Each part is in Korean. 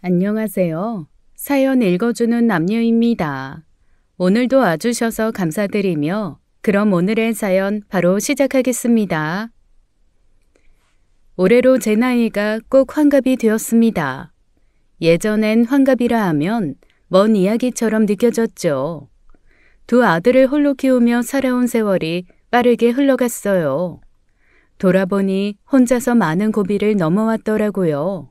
안녕하세요. 사연 읽어주는 남녀입니다. 오늘도 와주셔서 감사드리며 그럼 오늘의 사연 바로 시작하겠습니다. 올해로 제 나이가 꼭 환갑이 되었습니다. 예전엔 환갑이라 하면 먼 이야기처럼 느껴졌죠. 두 아들을 홀로 키우며 살아온 세월이 빠르게 흘러갔어요. 돌아보니 혼자서 많은 고비를 넘어왔더라고요.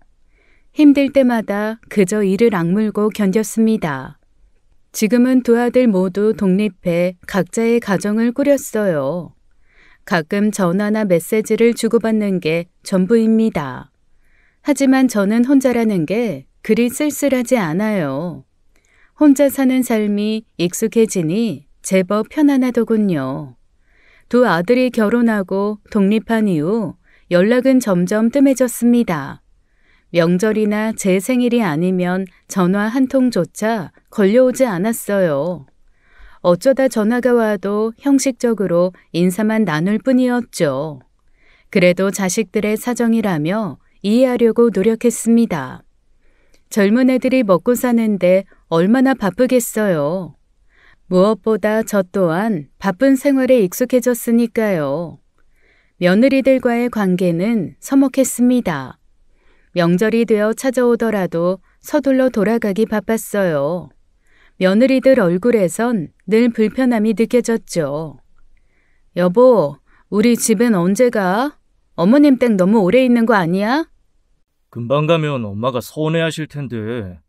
힘들 때마다 그저 이를 악물고 견뎠습니다. 지금은 두 아들 모두 독립해 각자의 가정을 꾸렸어요. 가끔 전화나 메시지를 주고받는 게 전부입니다. 하지만 저는 혼자라는 게 그리 쓸쓸하지 않아요. 혼자 사는 삶이 익숙해지니 제법 편안하더군요. 두 아들이 결혼하고 독립한 이후 연락은 점점 뜸해졌습니다. 명절이나 제 생일이 아니면 전화 한 통조차 걸려오지 않았어요. 어쩌다 전화가 와도 형식적으로 인사만 나눌 뿐이었죠. 그래도 자식들의 사정이라며 이해하려고 노력했습니다. 젊은 애들이 먹고 사는데 얼마나 바쁘겠어요. 무엇보다 저 또한 바쁜 생활에 익숙해졌으니까요. 며느리들과의 관계는 서먹했습니다. 명절이 되어 찾아오더라도 서둘러 돌아가기 바빴어요. 며느리들 얼굴에선 늘 불편함이 느껴졌죠. 여보, 우리 집엔 언제 가? 어머님 댁 너무 오래 있는 거 아니야? 금방 가면 엄마가 서운해하실 텐데.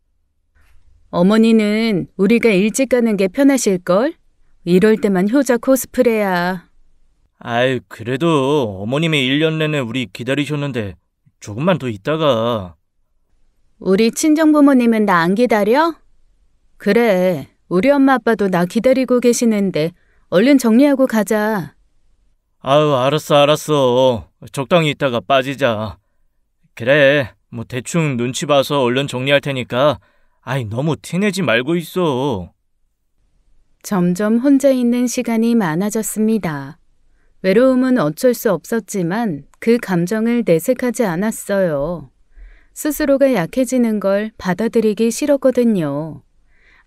어머니는 우리가 일찍 가는 게 편하실걸? 이럴 때만 효자 코스프레야. 아이, 그래도 어머님이 1년 내내 우리 기다리셨는데 조금만 더 있다가. 우리 친정부모님은 나 안 기다려? 그래, 우리 엄마 아빠도 나 기다리고 계시는데 얼른 정리하고 가자. 아유, 알았어. 적당히 있다가 빠지자. 그래, 뭐 대충 눈치 봐서 얼른 정리할 테니까 아이, 너무 티내지 말고 있어. 점점 혼자 있는 시간이 많아졌습니다. 외로움은 어쩔 수 없었지만 그 감정을 내색하지 않았어요. 스스로가 약해지는 걸 받아들이기 싫었거든요.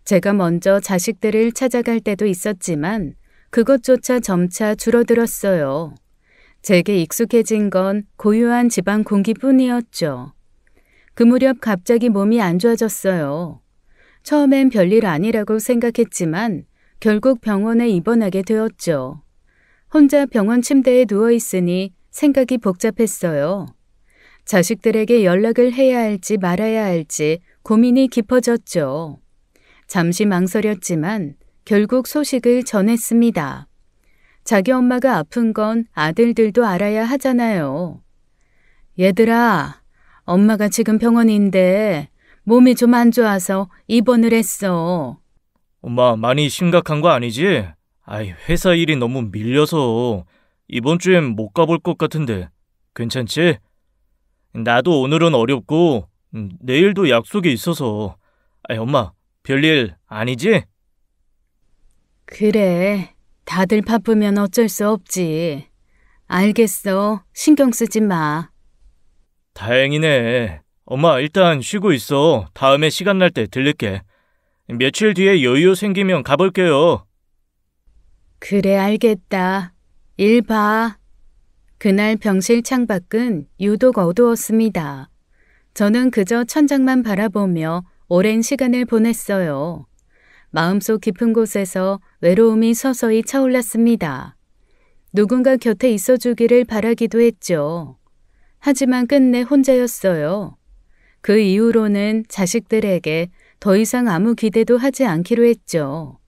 제가 먼저 자식들을 찾아갈 때도 있었지만 그것조차 점차 줄어들었어요. 제게 익숙해진 건 고요한 집안 공기뿐이었죠. 그 무렵 갑자기 몸이 안 좋아졌어요. 처음엔 별일 아니라고 생각했지만 결국 병원에 입원하게 되었죠. 혼자 병원 침대에 누워있으니 생각이 복잡했어요. 자식들에게 연락을 해야 할지 말아야 할지 고민이 깊어졌죠. 잠시 망설였지만 결국 소식을 전했습니다. 자기 엄마가 아픈 건 아들들도 알아야 하잖아요. 얘들아, 엄마가 지금 병원인데 몸이 좀 안 좋아서 입원을 했어. 엄마, 많이 심각한 거 아니지? 아이, 회사 일이 너무 밀려서 이번 주엔 못 가볼 것 같은데 괜찮지? 나도 오늘은 어렵고 내일도 약속이 있어서. 아이, 엄마, 별일 아니지? 그래, 다들 바쁘면 어쩔 수 없지. 알겠어, 신경 쓰지 마. 다행이네. 엄마, 일단 쉬고 있어. 다음에 시간 날 때 들릴게. 며칠 뒤에 여유 생기면 가볼게요. 그래, 알겠다. 일 봐. 그날 병실 창밖은 유독 어두웠습니다. 저는 그저 천장만 바라보며 오랜 시간을 보냈어요. 마음속 깊은 곳에서 외로움이 서서히 차올랐습니다. 누군가 곁에 있어주기를 바라기도 했죠. 하지만 끝내 혼자였어요. 그 이후로는 자식들에게 더 이상 아무 기대도 하지 않기로 했죠.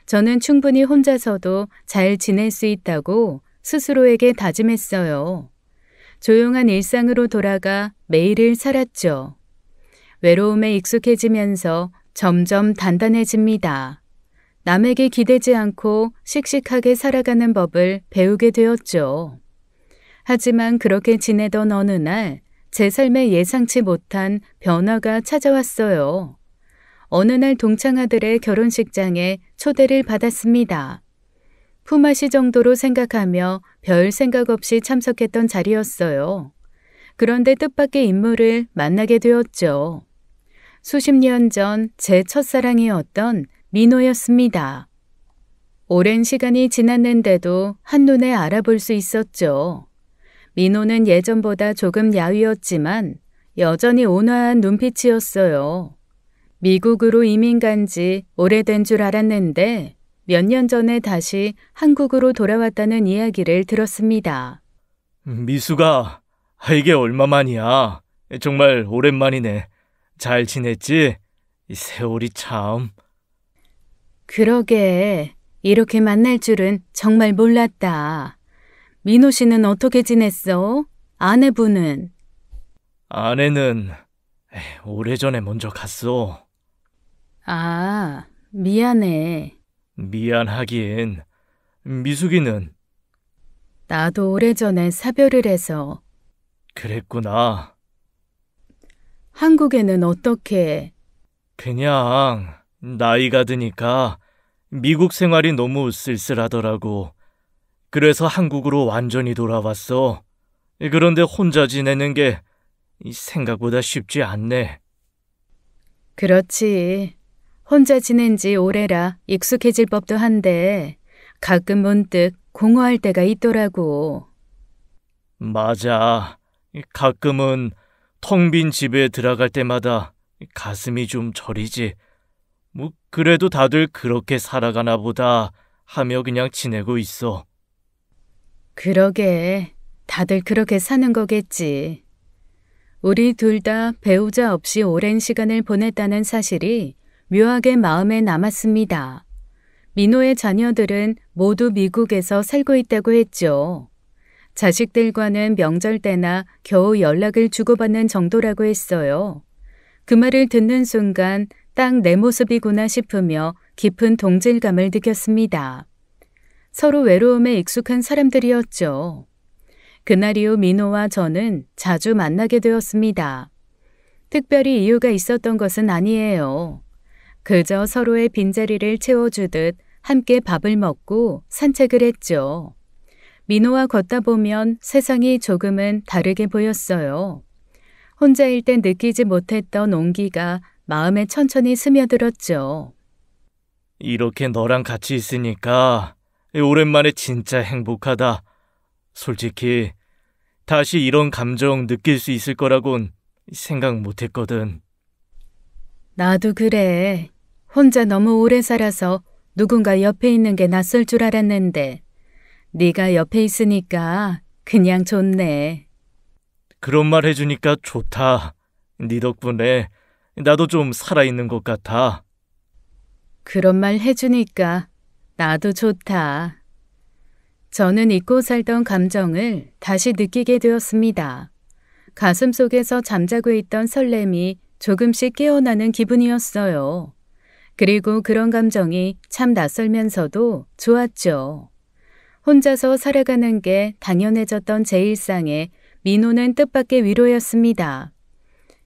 저는 충분히 혼자서도 잘 지낼 수 있다고 스스로에게 다짐했어요. 조용한 일상으로 돌아가 매일을 살았죠. 외로움에 익숙해지면서 점점 단단해집니다. 남에게 기대지 않고 씩씩하게 살아가는 법을 배우게 되었죠. 하지만 그렇게 지내던 어느 날 제 삶에 예상치 못한 변화가 찾아왔어요. 어느 날 동창아들의 결혼식장에 초대를 받았습니다. 품앗이 정도로 생각하며 별 생각 없이 참석했던 자리였어요. 그런데 뜻밖의 인물을 만나게 되었죠. 수십 년 전 제 첫사랑이었던 민호였습니다. 오랜 시간이 지났는데도 한눈에 알아볼 수 있었죠. 민호는 예전보다 조금 야위었지만 여전히 온화한 눈빛이었어요. 미국으로 이민 간 지 오래된 줄 알았는데 몇 년 전에 다시 한국으로 돌아왔다는 이야기를 들었습니다. 미수가, 이게 얼마만이야. 정말 오랜만이네. 잘 지냈지? 이 세월이 참. 그러게, 이렇게 만날 줄은 정말 몰랐다. 민호 씨는 어떻게 지냈어? 아내분은? 아내는 오래전에 먼저 갔어. 아, 미안해. 미안하긴. 미숙이는? 나도 오래전에 사별을 해서. 그랬구나. 한국에는 어떻게? 그냥 나이가 드니까 미국 생활이 너무 쓸쓸하더라고. 그래서 한국으로 완전히 돌아왔어. 그런데 혼자 지내는 게 생각보다 쉽지 않네. 그렇지. 혼자 지낸 지 오래라 익숙해질 법도 한데 가끔 문득 공허할 때가 있더라고. 맞아. 가끔은 텅 빈 집에 들어갈 때마다 가슴이 좀 저리지. 그래도 다들 그렇게 살아가나 보다 하며 그냥 지내고 있어. 그러게. 다들 그렇게 사는 거겠지. 우리 둘 다 배우자 없이 오랜 시간을 보냈다는 사실이 묘하게 마음에 남았습니다. 민호의 자녀들은 모두 미국에서 살고 있다고 했죠. 자식들과는 명절 때나 겨우 연락을 주고받는 정도라고 했어요. 그 말을 듣는 순간 딱 내 모습이구나 싶으며 깊은 동질감을 느꼈습니다. 서로 외로움에 익숙한 사람들이었죠. 그날 이후 민호와 저는 자주 만나게 되었습니다. 특별히 이유가 있었던 것은 아니에요. 그저 서로의 빈자리를 채워주듯 함께 밥을 먹고 산책을 했죠. 민호와 걷다 보면 세상이 조금은 다르게 보였어요. 혼자일 때 느끼지 못했던 온기가 마음에 천천히 스며들었죠. 이렇게 너랑 같이 있으니까 오랜만에 진짜 행복하다. 솔직히 다시 이런 감정 느낄 수 있을 거라곤 생각 못했거든. 나도 그래. 혼자 너무 오래 살아서 누군가 옆에 있는 게 낯설 줄 알았는데 네가 옆에 있으니까 그냥 좋네. 그런 말 해주니까 좋다. 네 덕분에 나도 좀 살아있는 것 같아. 그런 말 해주니까 나도 좋다. 저는 잊고 살던 감정을 다시 느끼게 되었습니다. 가슴 속에서 잠자고 있던 설렘이 조금씩 깨어나는 기분이었어요. 그리고 그런 감정이 참 낯설면서도 좋았죠. 혼자서 살아가는 게 당연해졌던 제 일상에 민호는 뜻밖의 위로였습니다.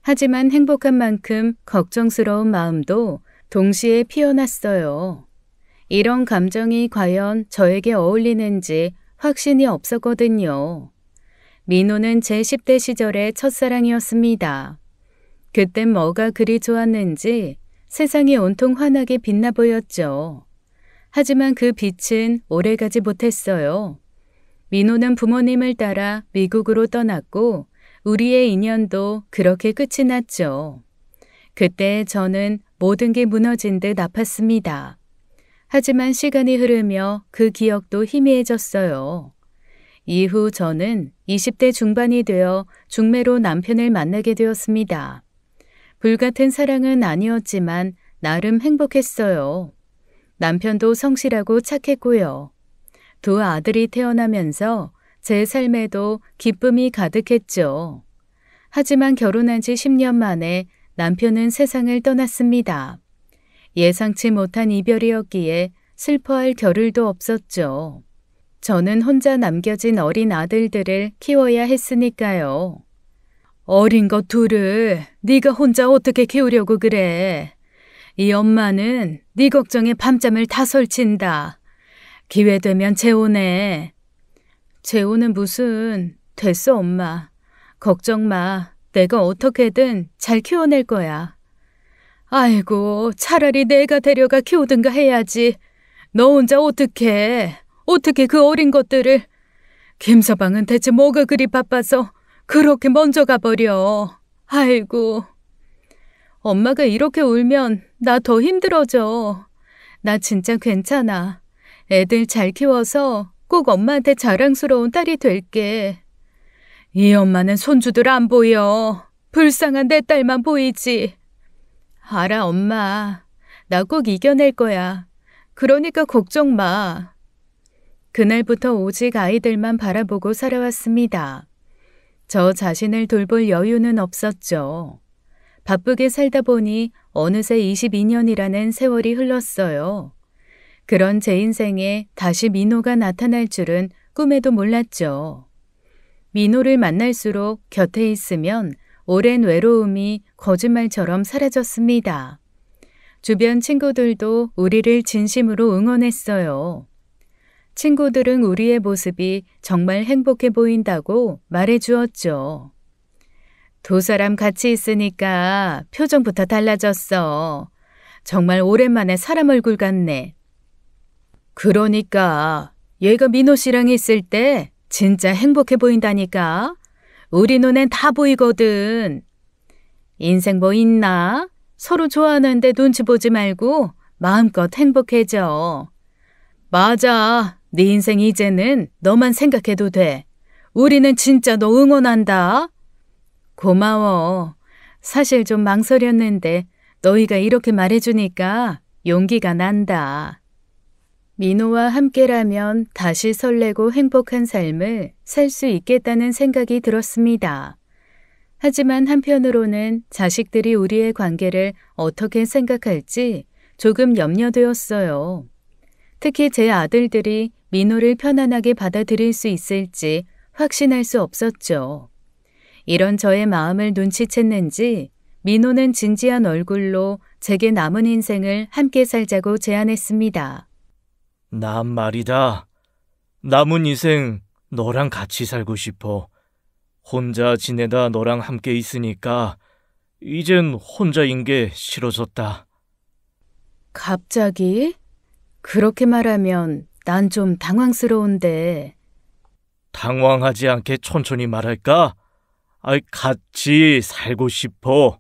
하지만 행복한 만큼 걱정스러운 마음도 동시에 피어났어요. 이런 감정이 과연 저에게 어울리는지 확신이 없었거든요. 민호는 제 10대 시절의 첫사랑이었습니다. 그땐 뭐가 그리 좋았는지 세상이 온통 환하게 빛나 보였죠. 하지만 그 빛은 오래가지 못했어요. 민호는 부모님을 따라 미국으로 떠났고 우리의 인연도 그렇게 끝이 났죠. 그때 저는 모든 게 무너진 듯 아팠습니다. 하지만 시간이 흐르며 그 기억도 희미해졌어요. 이후 저는 20대 중반이 되어 중매로 남편을 만나게 되었습니다. 불같은 사랑은 아니었지만 나름 행복했어요. 남편도 성실하고 착했고요. 두 아들이 태어나면서 제 삶에도 기쁨이 가득했죠. 하지만 결혼한 지 10년 만에 남편은 세상을 떠났습니다. 예상치 못한 이별이었기에 슬퍼할 겨를도 없었죠. 저는 혼자 남겨진 어린 아들들을 키워야 했으니까요. 어린 것 둘을 네가 혼자 어떻게 키우려고 그래. 이 엄마는 네 걱정에 밤잠을 다 설친다. 기회되면 재혼해. 재혼은 무슨. 됐어 엄마. 걱정 마. 내가 어떻게든 잘 키워낼 거야. 아이고, 차라리 내가 데려가 키우든가 해야지. 너 혼자 어떻게 그 어린 것들을. 김서방은 대체 뭐가 그리 바빠서 그렇게 먼저 가버려. 아이고. 엄마가 이렇게 울면 나 더 힘들어져. 나 진짜 괜찮아. 애들 잘 키워서 꼭 엄마한테 자랑스러운 딸이 될게. 이 엄마는 손주들 안 보여. 불쌍한 내 딸만 보이지. 알아, 엄마. 나 꼭 이겨낼 거야. 그러니까 걱정 마. 그날부터 오직 아이들만 바라보고 살아왔습니다. 저 자신을 돌볼 여유는 없었죠. 바쁘게 살다 보니 어느새 22년이라는 세월이 흘렀어요. 그런 제 인생에 다시 민호가 나타날 줄은 꿈에도 몰랐죠. 민호를 만날수록 곁에 있으면 오랜 외로움이 거짓말처럼 사라졌습니다. 주변 친구들도 우리를 진심으로 응원했어요. 친구들은 우리의 모습이 정말 행복해 보인다고 말해 주었죠. 두 사람 같이 있으니까 표정부터 달라졌어. 정말 오랜만에 사람 얼굴 같네. 그러니까 얘가 민호 씨랑 있을 때 진짜 행복해 보인다니까. 우리 눈엔 다 보이거든. 인생 뭐 있나? 서로 좋아하는데 눈치 보지 말고 마음껏 행복해져. 맞아. 네 인생 이제는 너만 생각해도 돼. 우리는 진짜 너 응원한다. 고마워. 사실 좀 망설였는데 너희가 이렇게 말해주니까 용기가 난다. 민호와 함께라면 다시 설레고 행복한 삶을 살 수 있겠다는 생각이 들었습니다. 하지만 한편으로는 자식들이 우리의 관계를 어떻게 생각할지 조금 염려되었어요. 특히 제 아들들이 민호를 편안하게 받아들일 수 있을지 확신할 수 없었죠. 이런 저의 마음을 눈치챘는지 민호는 진지한 얼굴로 제게 남은 인생을 함께 살자고 제안했습니다. 난 말이다. 남은 인생 너랑 같이 살고 싶어. 혼자 지내다 너랑 함께 있으니까 이젠 혼자인 게 싫어졌다. 갑자기? 그렇게 말하면 난 좀 당황스러운데. 당황하지 않게 천천히 말할까? 같이 살고 싶어.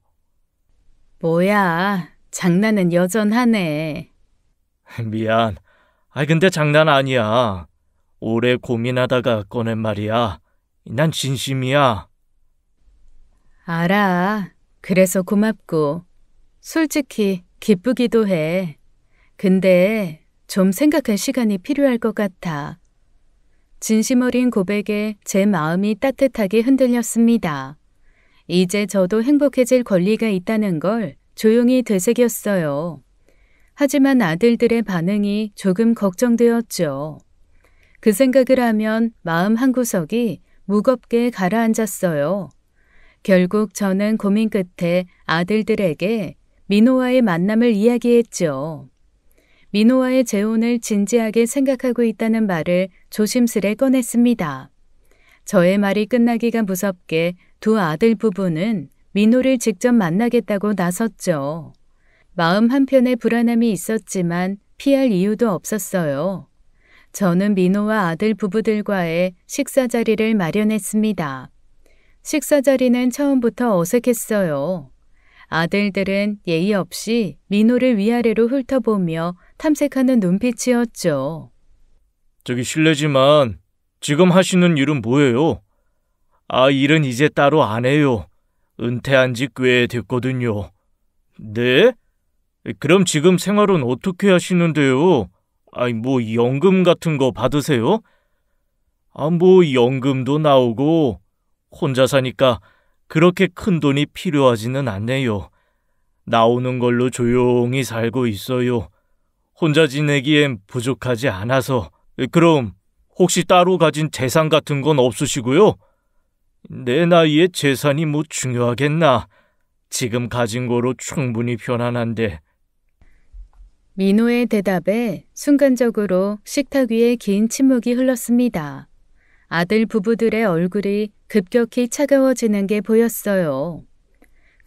뭐야, 장난은 여전하네. 미안. 근데 장난 아니야. 오래 고민하다가 꺼낸 말이야. 난 진심이야. 알아. 그래서 고맙고. 솔직히 기쁘기도 해. 근데 좀 생각할 시간이 필요할 것 같아. 진심 어린 고백에 제 마음이 따뜻하게 흔들렸습니다. 이제 저도 행복해질 권리가 있다는 걸 조용히 되새겼어요. 하지만 아들들의 반응이 조금 걱정되었죠. 그 생각을 하면 마음 한구석이 무겁게 가라앉았어요. 결국 저는 고민 끝에 아들들에게 민호와의 만남을 이야기했죠. 민호와의 재혼을 진지하게 생각하고 있다는 말을 조심스레 꺼냈습니다. 저의 말이 끝나기가 무섭게 두 아들 부부는 민호를 직접 만나겠다고 나섰죠. 마음 한편에 불안함이 있었지만 피할 이유도 없었어요. 저는 민호와 아들 부부들과의 식사 자리를 마련했습니다. 식사 자리는 처음부터 어색했어요. 아들들은 예의 없이 민호를 위아래로 훑어보며 탐색하는 눈빛이었죠. 저기 실례지만 지금 하시는 일은 뭐예요? 일은 이제 따로 안 해요. 은퇴한 지 꽤 됐거든요. 네? 그럼 지금 생활은 어떻게 하시는데요? 뭐 연금 같은 거 받으세요? 뭐 연금도 나오고 혼자 사니까 그렇게 큰 돈이 필요하지는 않네요. 나오는 걸로 조용히 살고 있어요. 혼자 지내기엔 부족하지 않아서. 그럼 혹시 따로 가진 재산 같은 건 없으시고요? 내 나이에 재산이 뭐 중요하겠나. 지금 가진 거로 충분히 편안한데. 민호의 대답에 순간적으로 식탁 위에 긴 침묵이 흘렀습니다. 아들 부부들의 얼굴이 급격히 차가워지는 게 보였어요.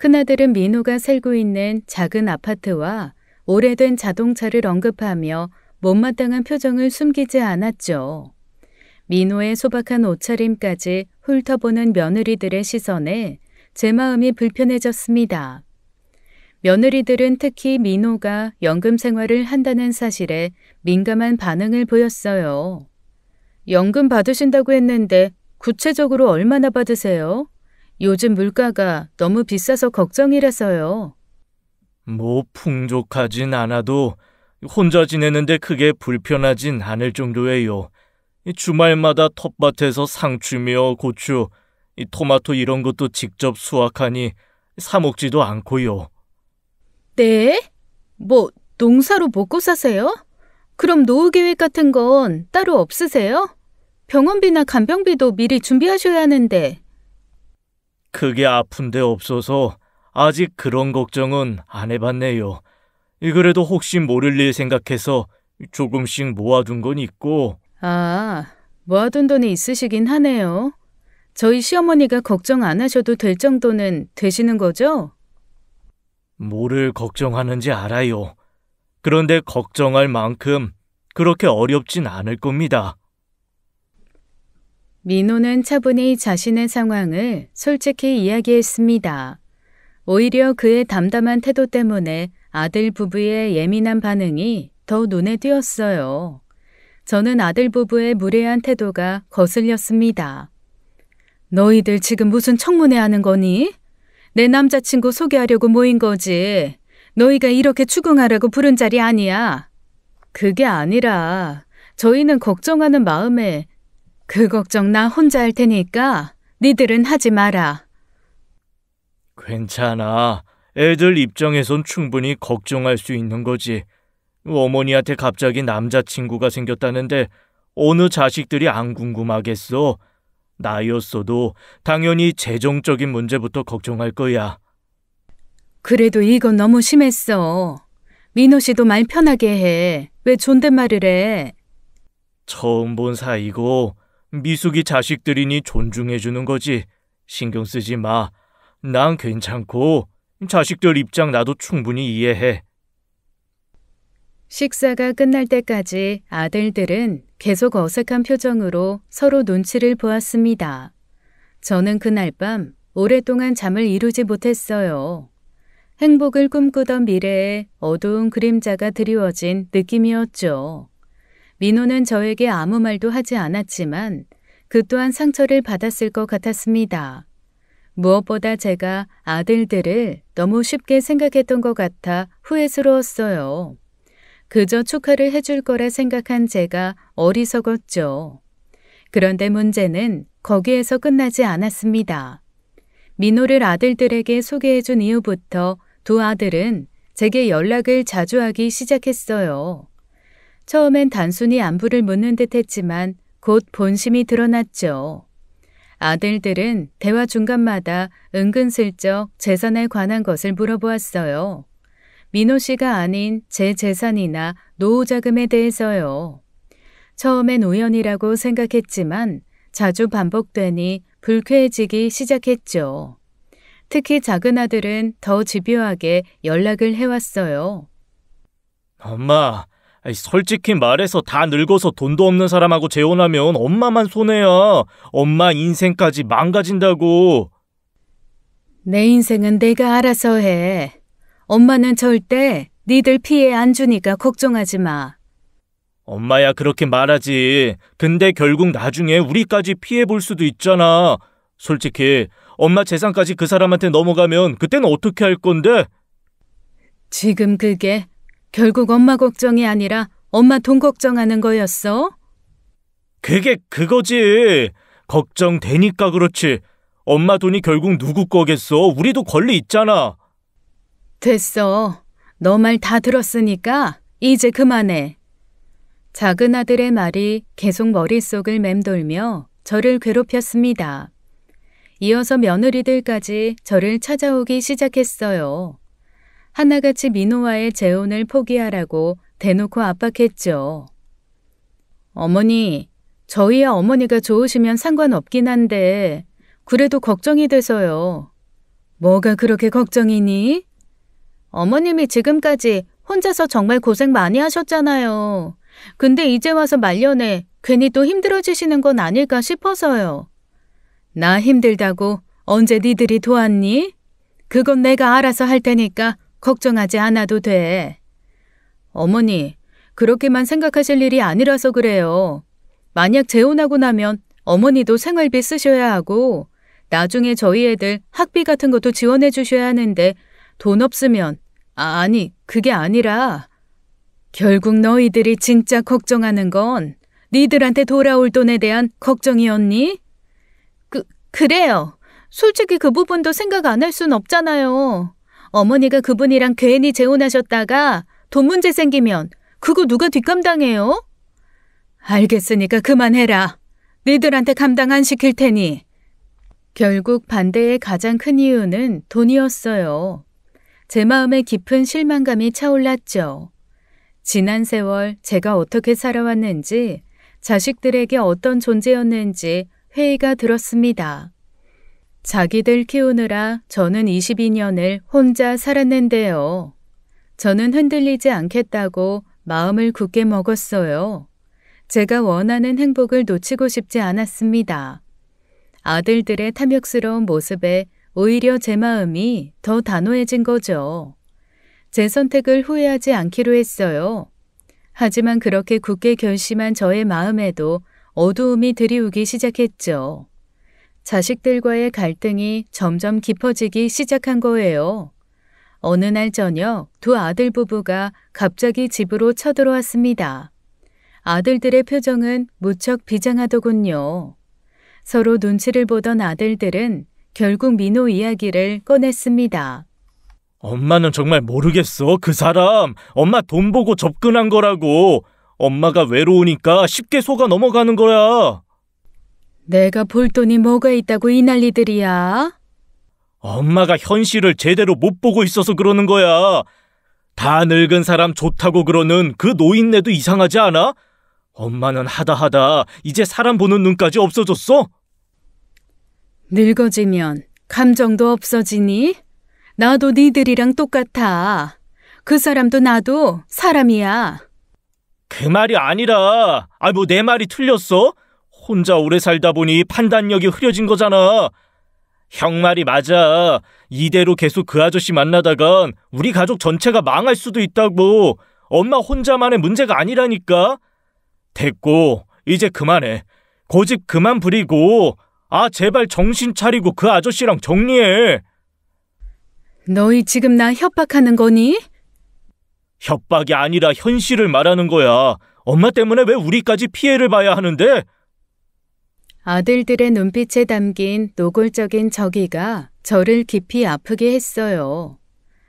큰아들은 민호가 살고 있는 작은 아파트와 오래된 자동차를 언급하며 못마땅한 표정을 숨기지 않았죠. 민호의 소박한 옷차림까지 훑어보는 며느리들의 시선에 제 마음이 불편해졌습니다. 며느리들은 특히 민호가 연금 생활을 한다는 사실에 민감한 반응을 보였어요. 연금 받으신다고 했는데 구체적으로 얼마나 받으세요? 요즘 물가가 너무 비싸서 걱정이라서요. 뭐 풍족하진 않아도 혼자 지내는데 크게 불편하진 않을 정도예요. 주말마다 텃밭에서 상추며 고추, 토마토 이런 것도 직접 수확하니 사 먹지도 않고요. 네? 뭐 농사로 먹고 사세요? 그럼 노후 계획 같은 건 따로 없으세요? 병원비나 간병비도 미리 준비하셔야 하는데. 크게 아픈 데 없어서 아직 그런 걱정은 안 해봤네요. 그래도 혹시 모를 일 생각해서 조금씩 모아둔 건 있고. 아, 모아둔 돈이 있으시긴 하네요. 저희 시어머니가 걱정 안 하셔도 될 정도는 되시는 거죠? 뭐를 걱정하는지 알아요. 그런데 걱정할 만큼 그렇게 어렵진 않을 겁니다. 민호는 차분히 자신의 상황을 솔직히 이야기했습니다. 오히려 그의 담담한 태도 때문에 아들 부부의 예민한 반응이 더 눈에 띄었어요. 저는 아들 부부의 무례한 태도가 거슬렸습니다. 너희들 지금 무슨 청문회 하는 거니? 내 남자친구 소개하려고 모인 거지. 너희가 이렇게 추궁하라고 부른 자리 아니야. 그게 아니라 저희는 걱정하는 마음에 그 걱정 나 혼자 할 테니까 니들은 하지 마라. 괜찮아. 애들 입장에선 충분히 걱정할 수 있는 거지. 어머니한테 갑자기 남자친구가 생겼다는데 어느 자식들이 안 궁금하겠어. 나였어도 당연히 재정적인 문제부터 걱정할 거야. 그래도 이건 너무 심했어. 민호 씨도 말 편하게 해. 왜 존댓말을 해? 처음 본 사이고 미숙이 자식들이니 존중해주는 거지. 신경 쓰지 마. 난 괜찮고 자식들 입장 나도 충분히 이해해. 식사가 끝날 때까지 아들들은 계속 어색한 표정으로 서로 눈치를 보았습니다. 저는 그날 밤 오랫동안 잠을 이루지 못했어요. 행복을 꿈꾸던 미래에 어두운 그림자가 드리워진 느낌이었죠. 민호는 저에게 아무 말도 하지 않았지만 그 또한 상처를 받았을 것 같았습니다. 무엇보다 제가 아들들을 너무 쉽게 생각했던 것 같아 후회스러웠어요. 그저 축하를 해줄 거라 생각한 제가 어리석었죠. 그런데 문제는 거기에서 끝나지 않았습니다. 민호를 아들들에게 소개해준 이후부터 두 아들은 제게 연락을 자주 하기 시작했어요. 처음엔 단순히 안부를 묻는 듯 했지만 곧 본심이 드러났죠. 아들들은 대화 중간마다 은근슬쩍 재산에 관한 것을 물어보았어요. 민호 씨가 아닌 제 재산이나 노후 자금에 대해서요. 처음엔 우연이라고 생각했지만 자주 반복되니 불쾌해지기 시작했죠. 특히 작은 아들은 더 집요하게 연락을 해왔어요. 엄마, 솔직히 말해서 다 늙어서 돈도 없는 사람하고 재혼하면 엄마만 손해야. 엄마 인생까지 망가진다고. 내 인생은 내가 알아서 해. 엄마는 절대 니들 피해 안 주니까 걱정하지 마. 엄마야 그렇게 말하지. 근데 결국 나중에 우리까지 피해 볼 수도 있잖아. 솔직히 엄마 재산까지 그 사람한테 넘어가면 그때는 어떻게 할 건데? 지금 그게 결국 엄마 걱정이 아니라 엄마 돈 걱정하는 거였어? 그게 그거지. 걱정되니까 그렇지. 엄마 돈이 결국 누구 거겠어. 우리도 권리 있잖아. 됐어. 너 말 다 들었으니까 이제 그만해. 작은 아들의 말이 계속 머릿속을 맴돌며 저를 괴롭혔습니다. 이어서 며느리들까지 저를 찾아오기 시작했어요. 하나같이 민호와의 재혼을 포기하라고 대놓고 압박했죠. 어머니, 저희야 어머니가 좋으시면 상관없긴 한데 그래도 걱정이 돼서요. 뭐가 그렇게 걱정이니? 어머님이 지금까지 혼자서 정말 고생 많이 하셨잖아요. 근데 이제 와서 말년에 괜히 또 힘들어지시는 건 아닐까 싶어서요. 나 힘들다고 언제 니들이 도왔니? 그건 내가 알아서 할 테니까 걱정하지 않아도 돼. 어머니, 그렇게만 생각하실 일이 아니라서 그래요. 만약 재혼하고 나면 어머니도 생활비 쓰셔야 하고 나중에 저희 애들 학비 같은 것도 지원해 주셔야 하는데 돈 없으면 아니 그게 아니라 결국 너희들이 진짜 걱정하는 건 니들한테 돌아올 돈에 대한 걱정이었니? 그래요. 솔직히 그 부분도 생각 안 할 순 없잖아요. 어머니가 그분이랑 괜히 재혼하셨다가 돈 문제 생기면 그거 누가 뒷감당해요? 알겠으니까 그만해라. 니들한테 감당 안 시킬 테니. 결국 반대의 가장 큰 이유는 돈이었어요. 제 마음에 깊은 실망감이 차올랐죠. 지난 세월 제가 어떻게 살아왔는지, 자식들에게 어떤 존재였는지 회의가 들었습니다. 자기들 키우느라 저는 22년을 혼자 살았는데요. 저는 흔들리지 않겠다고 마음을 굳게 먹었어요. 제가 원하는 행복을 놓치고 싶지 않았습니다. 아들들의 탐욕스러운 모습에 오히려 제 마음이 더 단호해진 거죠. 제 선택을 후회하지 않기로 했어요. 하지만 그렇게 굳게 결심한 저의 마음에도 어두움이 들이우기 시작했죠. 자식들과의 갈등이 점점 깊어지기 시작한 거예요. 어느 날 저녁 두 아들 부부가 갑자기 집으로 쳐들어왔습니다. 아들들의 표정은 무척 비장하더군요. 서로 눈치를 보던 아들들은 결국 민호 이야기를 꺼냈습니다. 엄마는 정말 모르겠어. 그 사람 엄마 돈 보고 접근한 거라고. 엄마가 외로우니까 쉽게 속아 넘어가는 거야. 내가 볼 돈이 뭐가 있다고 이 난리들이야? 엄마가 현실을 제대로 못 보고 있어서 그러는 거야. 다 늙은 사람 좋다고 그러는 그 노인네도 이상하지 않아? 엄마는 하다 이제 사람 보는 눈까지 없어졌어? 늙어지면 감정도 없어지니? 나도 니들이랑 똑같아. 그 사람도 나도 사람이야. 그 말이 아니라, 뭐 내 말이 틀렸어? 혼자 오래 살다 보니 판단력이 흐려진 거잖아. 형 말이 맞아. 이대로 계속 그 아저씨 만나다간 우리 가족 전체가 망할 수도 있다고. 엄마 혼자만의 문제가 아니라니까. 됐고, 이제 그만해. 고집 그만 부리고, 제발 정신 차리고 그 아저씨랑 정리해. 너희 지금 나 협박하는 거니? 협박이 아니라 현실을 말하는 거야. 엄마 때문에 왜 우리까지 피해를 봐야 하는데? 아들들의 눈빛에 담긴 노골적인 저기가 저를 깊이 아프게 했어요.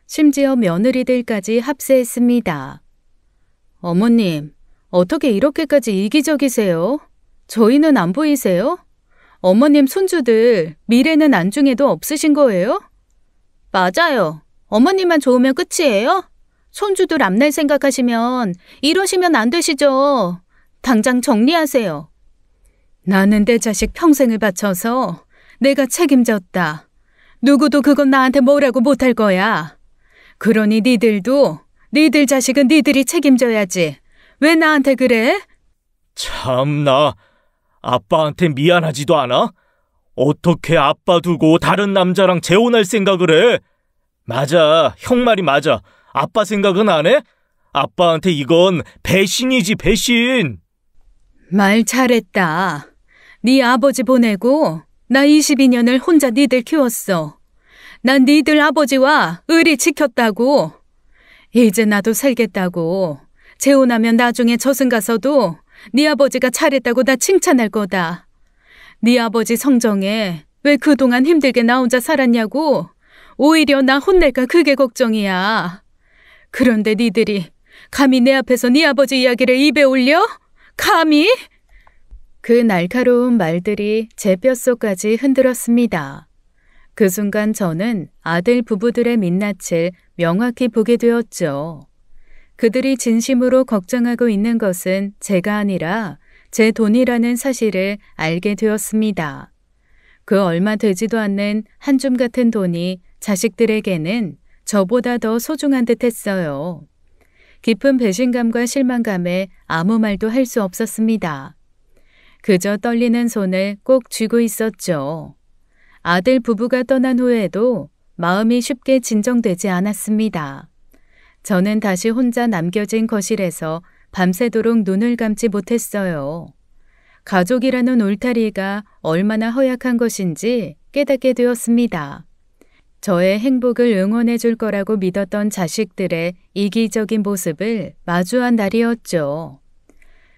심지어 며느리들까지 합세했습니다. 어머님, 어떻게 이렇게까지 이기적이세요? 저희는 안 보이세요? 어머님 손주들 미래는 안중에도 없으신 거예요? 맞아요. 어머님만 좋으면 끝이에요? 손주들 앞날 생각하시면 이러시면 안 되시죠. 당장 정리하세요. 나는 내 자식 평생을 바쳐서 내가 책임졌다. 누구도 그건 나한테 뭐라고 못할 거야. 그러니 니들도 니들 자식은 니들이 책임져야지. 왜 나한테 그래? 참나, 아빠한테 미안하지도 않아? 어떻게 아빠 두고 다른 남자랑 재혼할 생각을 해? 맞아, 형 말이 맞아. 아빠 생각은 안 해? 아빠한테 이건 배신이지, 배신. 말 잘했다. 네 아버지 보내고 나 22년을 혼자 니들 키웠어. 난 니들 아버지와 의리 지켰다고. 이제 나도 살겠다고. 재혼하면 나중에 저승 가서도 네 아버지가 잘했다고 나 칭찬할 거다. 네 아버지 성정에 왜 그동안 힘들게 나 혼자 살았냐고. 오히려 나 혼낼까 그게 걱정이야. 그런데 니들이 감히 내 앞에서 네 아버지 이야기를 입에 올려? 감히? 그 날카로운 말들이 제 뼛속까지 흔들었습니다. 그 순간 저는 아들 부부들의 민낯을 명확히 보게 되었죠. 그들이 진심으로 걱정하고 있는 것은 제가 아니라 제 돈이라는 사실을 알게 되었습니다. 그 얼마 되지도 않는 한 줌 같은 돈이 자식들에게는 저보다 더 소중한 듯 했어요. 깊은 배신감과 실망감에 아무 말도 할 수 없었습니다. 그저 떨리는 손을 꼭 쥐고 있었죠. 아들 부부가 떠난 후에도 마음이 쉽게 진정되지 않았습니다. 저는 다시 혼자 남겨진 거실에서 밤새도록 눈을 감지 못했어요. 가족이라는 울타리가 얼마나 허약한 것인지 깨닫게 되었습니다. 저의 행복을 응원해 줄 거라고 믿었던 자식들의 이기적인 모습을 마주한 날이었죠.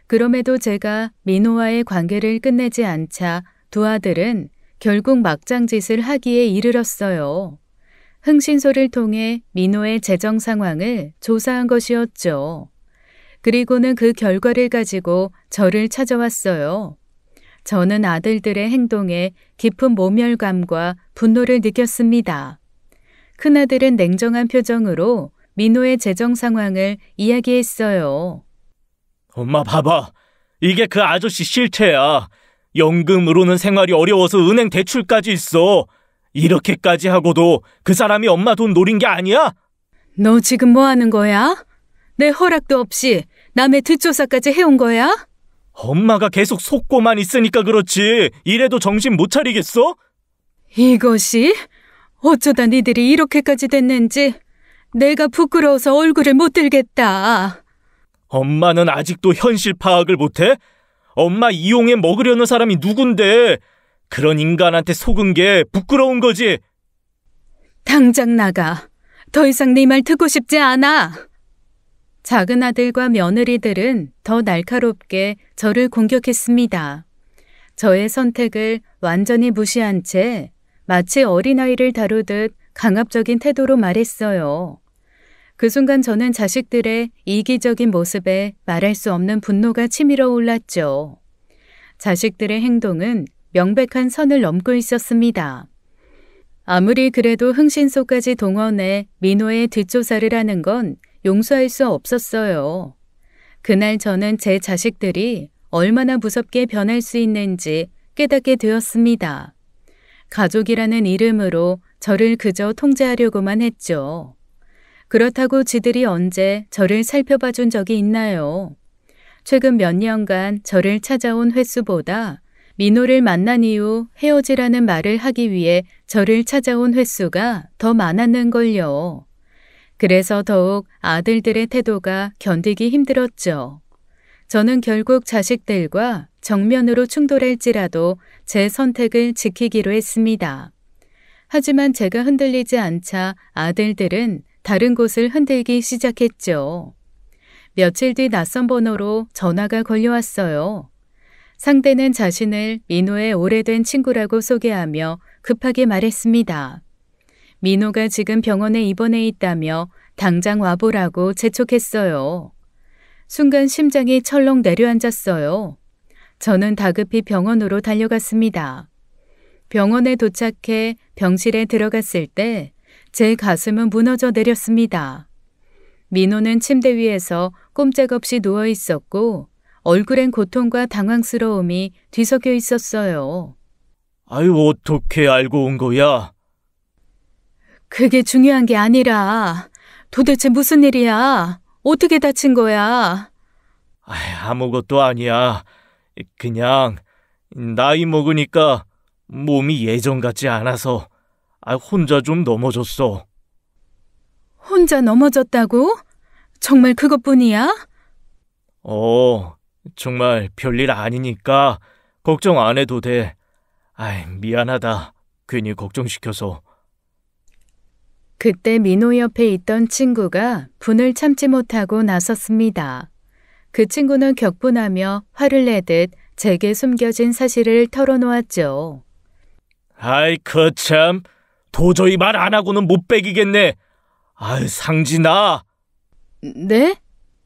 그럼에도 제가 민호와의 관계를 끝내지 않자 두 아들은 결국 막장짓을 하기에 이르렀어요. 흥신소를 통해 민호의 재정 상황을 조사한 것이었죠. 그리고는 그 결과를 가지고 저를 찾아왔어요. 저는 아들들의 행동에 깊은 모멸감과 분노를 느꼈습니다. 큰아들은 냉정한 표정으로 민호의 재정 상황을 이야기했어요. 엄마 봐봐. 이게 그 아저씨 실체야. 연금으로는 생활이 어려워서 은행 대출까지 있어. 이렇게까지 하고도 그 사람이 엄마 돈 노린 게 아니야? 너 지금 뭐 하는 거야? 내 허락도 없이 남의 뒷조사까지 해온 거야? 엄마가 계속 속고만 있으니까 그렇지. 이래도 정신 못 차리겠어? 이것이? 어쩌다 니들이 이렇게까지 됐는지 내가 부끄러워서 얼굴을 못 들겠다. 엄마는 아직도 현실 파악을 못해? 엄마 이용해 먹으려는 사람이 누군데 그런 인간한테 속은 게 부끄러운 거지? 당장 나가. 더 이상 네 말 듣고 싶지 않아. 작은 아들과 며느리들은 더 날카롭게 저를 공격했습니다. 저의 선택을 완전히 무시한 채 마치 어린아이를 다루듯 강압적인 태도로 말했어요. 그 순간 저는 자식들의 이기적인 모습에 말할 수 없는 분노가 치밀어 올랐죠. 자식들의 행동은 명백한 선을 넘고 있었습니다. 아무리 그래도 흥신소까지 동원해 민호의 뒷조사를 하는 건 용서할 수 없었어요. 그날 저는 제 자식들이 얼마나 무섭게 변할 수 있는지 깨닫게 되었습니다. 가족이라는 이름으로 저를 그저 통제하려고만 했죠. 그렇다고 지들이 언제 저를 살펴봐 준 적이 있나요? 최근 몇 년간 저를 찾아온 횟수보다 민호를 만난 이후 헤어지라는 말을 하기 위해 저를 찾아온 횟수가 더 많았는걸요. 그래서 더욱 아들들의 태도가 견디기 힘들었죠. 저는 결국 자식들과 정면으로 충돌할지라도 제 선택을 지키기로 했습니다. 하지만 제가 흔들리지 않자 아들들은 다른 곳을 흔들기 시작했죠. 며칠 뒤 낯선 번호로 전화가 걸려왔어요. 상대는 자신을 민호의 오래된 친구라고 소개하며 급하게 말했습니다. 민호가 지금 병원에 입원해 있다며 당장 와보라고 재촉했어요. 순간 심장이 철렁 내려앉았어요. 저는 다급히 병원으로 달려갔습니다. 병원에 도착해 병실에 들어갔을 때 제 가슴은 무너져 내렸습니다. 민호는 침대 위에서 꼼짝없이 누워 있었고 얼굴엔 고통과 당황스러움이 뒤섞여 있었어요. 아유, 어떻게 알고 온 거야? 그게 중요한 게 아니라 도대체 무슨 일이야? 어떻게 다친 거야? 아무것도 아니야. 그냥 나이 먹으니까 몸이 예전 같지 않아서 혼자 좀 넘어졌어. 혼자 넘어졌다고? 정말 그것뿐이야? 정말 별일 아니니까 걱정 안 해도 돼. 미안하다. 괜히 걱정시켜서. 그때 민호 옆에 있던 친구가 분을 참지 못하고 나섰습니다. 그 친구는 격분하며 화를 내듯 제게 숨겨진 사실을 털어놓았죠. 거참. 도저히 말 안 하고는 못 빼기겠네. 상진아. 네?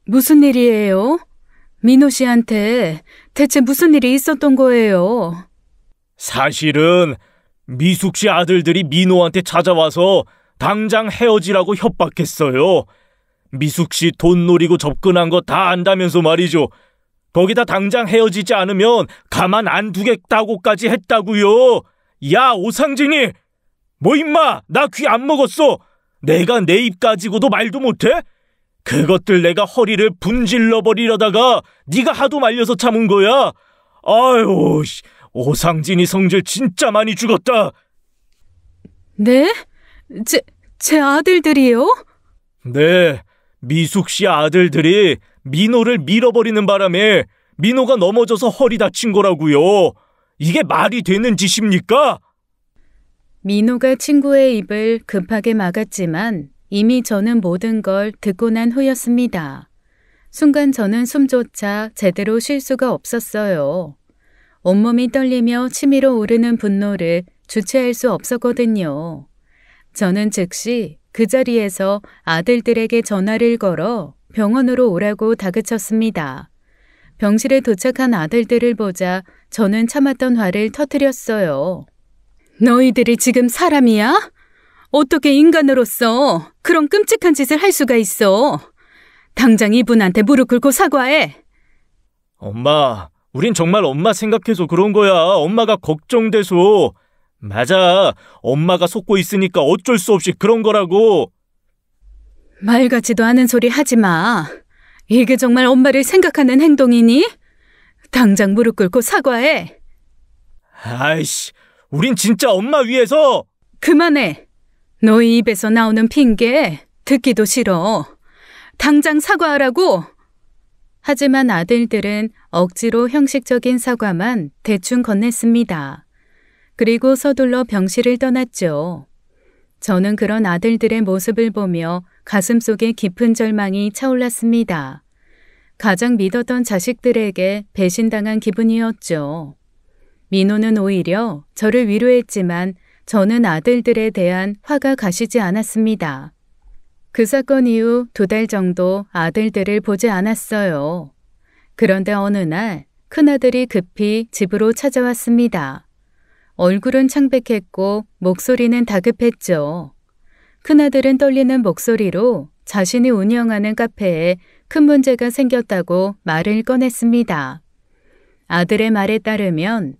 무슨 일이에요? 민호 씨한테 대체 무슨 일이 있었던 거예요? 사실은 미숙 씨 아들들이 민호한테 찾아와서 당장 헤어지라고 협박했어요. 미숙 씨 돈 노리고 접근한 거 다 안다면서 말이죠. 거기다 당장 헤어지지 않으면 가만 안 두겠다고까지 했다고요. 야, 오상진이! 뭐 임마, 나 귀 안 먹었어. 내가 내 입 가지고도 말도 못해? 그것들 내가 허리를 분질러 버리려다가 네가 하도 말려서 참은 거야. 아유, 오상진이 성질 진짜 많이 죽었다. 네? 제 아들들이요? 네, 미숙 씨 아들들이 민호를 밀어버리는 바람에 민호가 넘어져서 허리 다친 거라고요. 이게 말이 되는 짓입니까? 민호가 친구의 입을 급하게 막았지만 이미 저는 모든 걸 듣고 난 후였습니다. 순간 저는 숨조차 제대로 쉴 수가 없었어요. 온몸이 떨리며 치밀어 오르는 분노를 주체할 수 없었거든요. 저는 즉시 그 자리에서 아들들에게 전화를 걸어 병원으로 오라고 다그쳤습니다. 병실에 도착한 아들들을 보자 저는 참았던 화를 터뜨렸어요. 너희들이 지금 사람이야? 어떻게 인간으로서 그런 끔찍한 짓을 할 수가 있어? 당장 이분한테 무릎 꿇고 사과해. 엄마, 우린 정말 엄마 생각해서 그런 거야. 엄마가 걱정돼서. 맞아, 엄마가 속고 있으니까 어쩔 수 없이 그런 거라고. 말 같지도 않은 소리 하지 마. 이게 정말 엄마를 생각하는 행동이니? 당장 무릎 꿇고 사과해. 아이씨, 우린 진짜 엄마 위해서. 그만해. 너희 입에서 나오는 핑계 듣기도 싫어. 당장 사과하라고. 하지만 아들들은 억지로 형식적인 사과만 대충 건넸습니다. 그리고 서둘러 병실을 떠났죠. 저는 그런 아들들의 모습을 보며 가슴속에 깊은 절망이 차올랐습니다. 가장 믿었던 자식들에게 배신당한 기분이었죠. 민호는 오히려 저를 위로했지만 저는 아들들에 대한 화가 가시지 않았습니다. 그 사건 이후 2달 정도 아들들을 보지 않았어요. 그런데 어느 날 큰아들이 급히 집으로 찾아왔습니다. 얼굴은 창백했고 목소리는 다급했죠. 큰아들은 떨리는 목소리로 자신이 운영하는 카페에 큰 문제가 생겼다고 말을 꺼냈습니다. 아들의 말에 따르면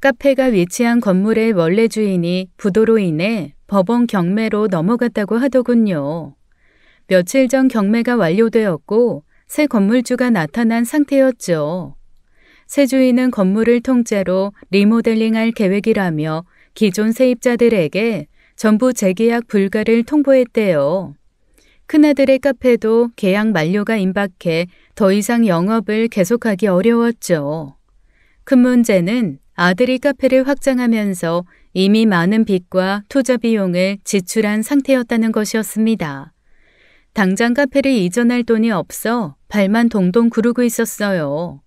카페가 위치한 건물의 원래 주인이 부도로 인해 법원 경매로 넘어갔다고 하더군요. 며칠 전 경매가 완료되었고 새 건물주가 나타난 상태였죠. 새 주인은 건물을 통째로 리모델링할 계획이라며 기존 세입자들에게 전부 재계약 불가를 통보했대요. 큰아들의 카페도 계약 만료가 임박해 더 이상 영업을 계속하기 어려웠죠. 큰 문제는 아들이 카페를 확장하면서 이미 많은 빚과 투자 비용을 지출한 상태였다는 것이었습니다. 당장 카페를 이전할 돈이 없어 발만 동동 구르고 있었어요.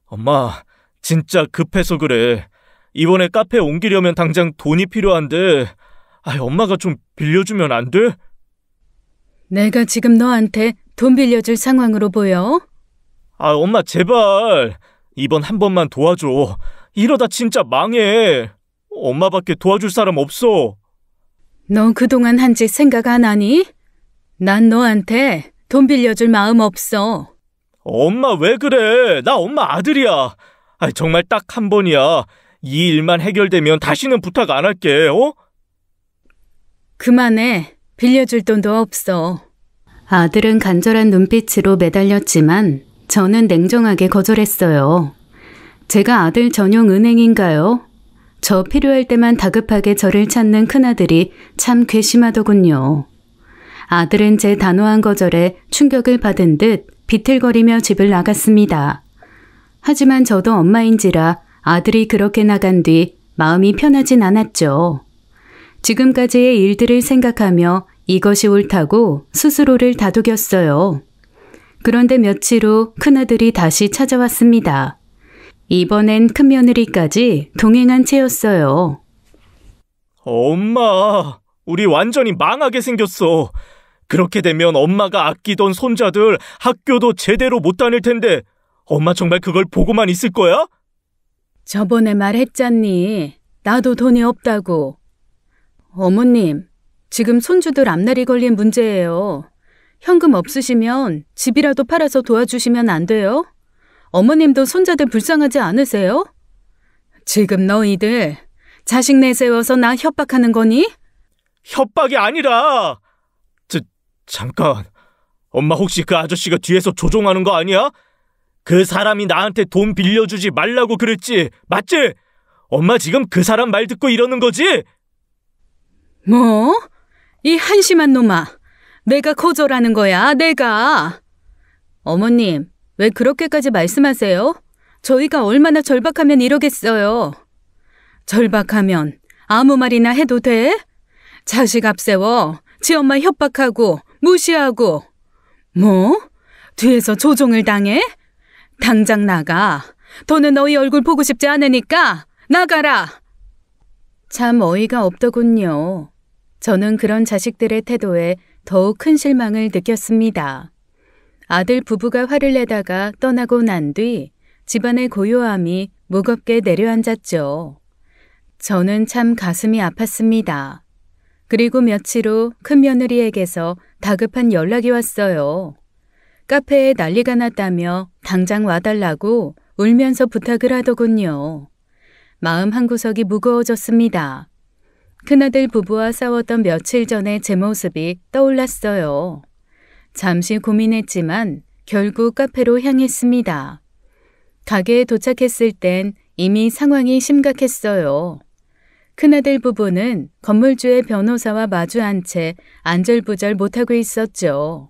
엄마, 진짜 급해서 그래. 이번에 카페 옮기려면 당장 돈이 필요한데, 엄마가 좀 빌려주면 안 돼? 내가 지금 너한테 돈 빌려줄 상황으로 보여? 엄마 제발. 이번 한 번만 도와줘. 이러다 진짜 망해. 엄마밖에 도와줄 사람 없어. 너 그동안 한 짓 생각 안 하니? 난 너한테 돈 빌려줄 마음 없어. 엄마 왜 그래? 나 엄마 아들이야. 정말 딱 한 번이야. 이 일만 해결되면 다시는 부탁 안 할게. 그만해. 빌려줄 돈도 없어. 아들은 간절한 눈빛으로 매달렸지만 저는 냉정하게 거절했어요. 제가 아들 전용 은행인가요? 저 필요할 때만 다급하게 저를 찾는 큰아들이 참 괘씸하더군요. 아들은 제 단호한 거절에 충격을 받은 듯 비틀거리며 집을 나갔습니다. 하지만 저도 엄마인지라 아들이 그렇게 나간 뒤 마음이 편하진 않았죠. 지금까지의 일들을 생각하며 이것이 옳다고 스스로를 다독였어요. 그런데 며칠 후 큰아들이 다시 찾아왔습니다. 이번엔 큰며느리까지 동행한 채였어요. 엄마, 우리 완전히 망하게 생겼어. 그렇게 되면 엄마가 아끼던 손자들 학교도 제대로 못 다닐 텐데 엄마 정말 그걸 보고만 있을 거야? 저번에 말했잖니. 나도 돈이 없다고. 어머님, 지금 손주들 앞날이 걸린 문제예요. 현금 없으시면 집이라도 팔아서 도와주시면 안 돼요? 어머님도 손자들 불쌍하지 않으세요? 지금 너희들 자식 내세워서 나 협박하는 거니? 협박이 아니라. 잠깐. 엄마 혹시 그 아저씨가 뒤에서 조종하는 거 아니야? 그 사람이 나한테 돈 빌려주지 말라고 그랬지. 맞지? 엄마 지금 그 사람 말 듣고 이러는 거지? 뭐? 이 한심한 놈아. 내가 거절하는 거야, 내가. 어머님, 왜 그렇게까지 말씀하세요? 저희가 얼마나 절박하면 이러겠어요. 절박하면 아무 말이나 해도 돼? 자식 앞세워 지 엄마 협박하고 무시하고. 뭐? 뒤에서 조종을 당해? 당장 나가. 더는 너희 얼굴 보고 싶지 않으니까 나가라. 참 어이가 없더군요. 저는 그런 자식들의 태도에 더욱 큰 실망을 느꼈습니다. 아들 부부가 화를 내다가 떠나고 난 뒤 집안의 고요함이 무겁게 내려앉았죠. 저는 참 가슴이 아팠습니다. 그리고 며칠 후 큰며느리에게서 다급한 연락이 왔어요. 카페에 난리가 났다며 당장 와달라고 울면서 부탁을 하더군요. 마음 한구석이 무거워졌습니다. 큰아들 부부와 싸웠던 며칠 전의 제 모습이 떠올랐어요. 잠시 고민했지만 결국 카페로 향했습니다. 가게에 도착했을 땐 이미 상황이 심각했어요. 큰아들 부부는 건물주의 변호사와 마주 앉은 채 안절부절 못하고 있었죠.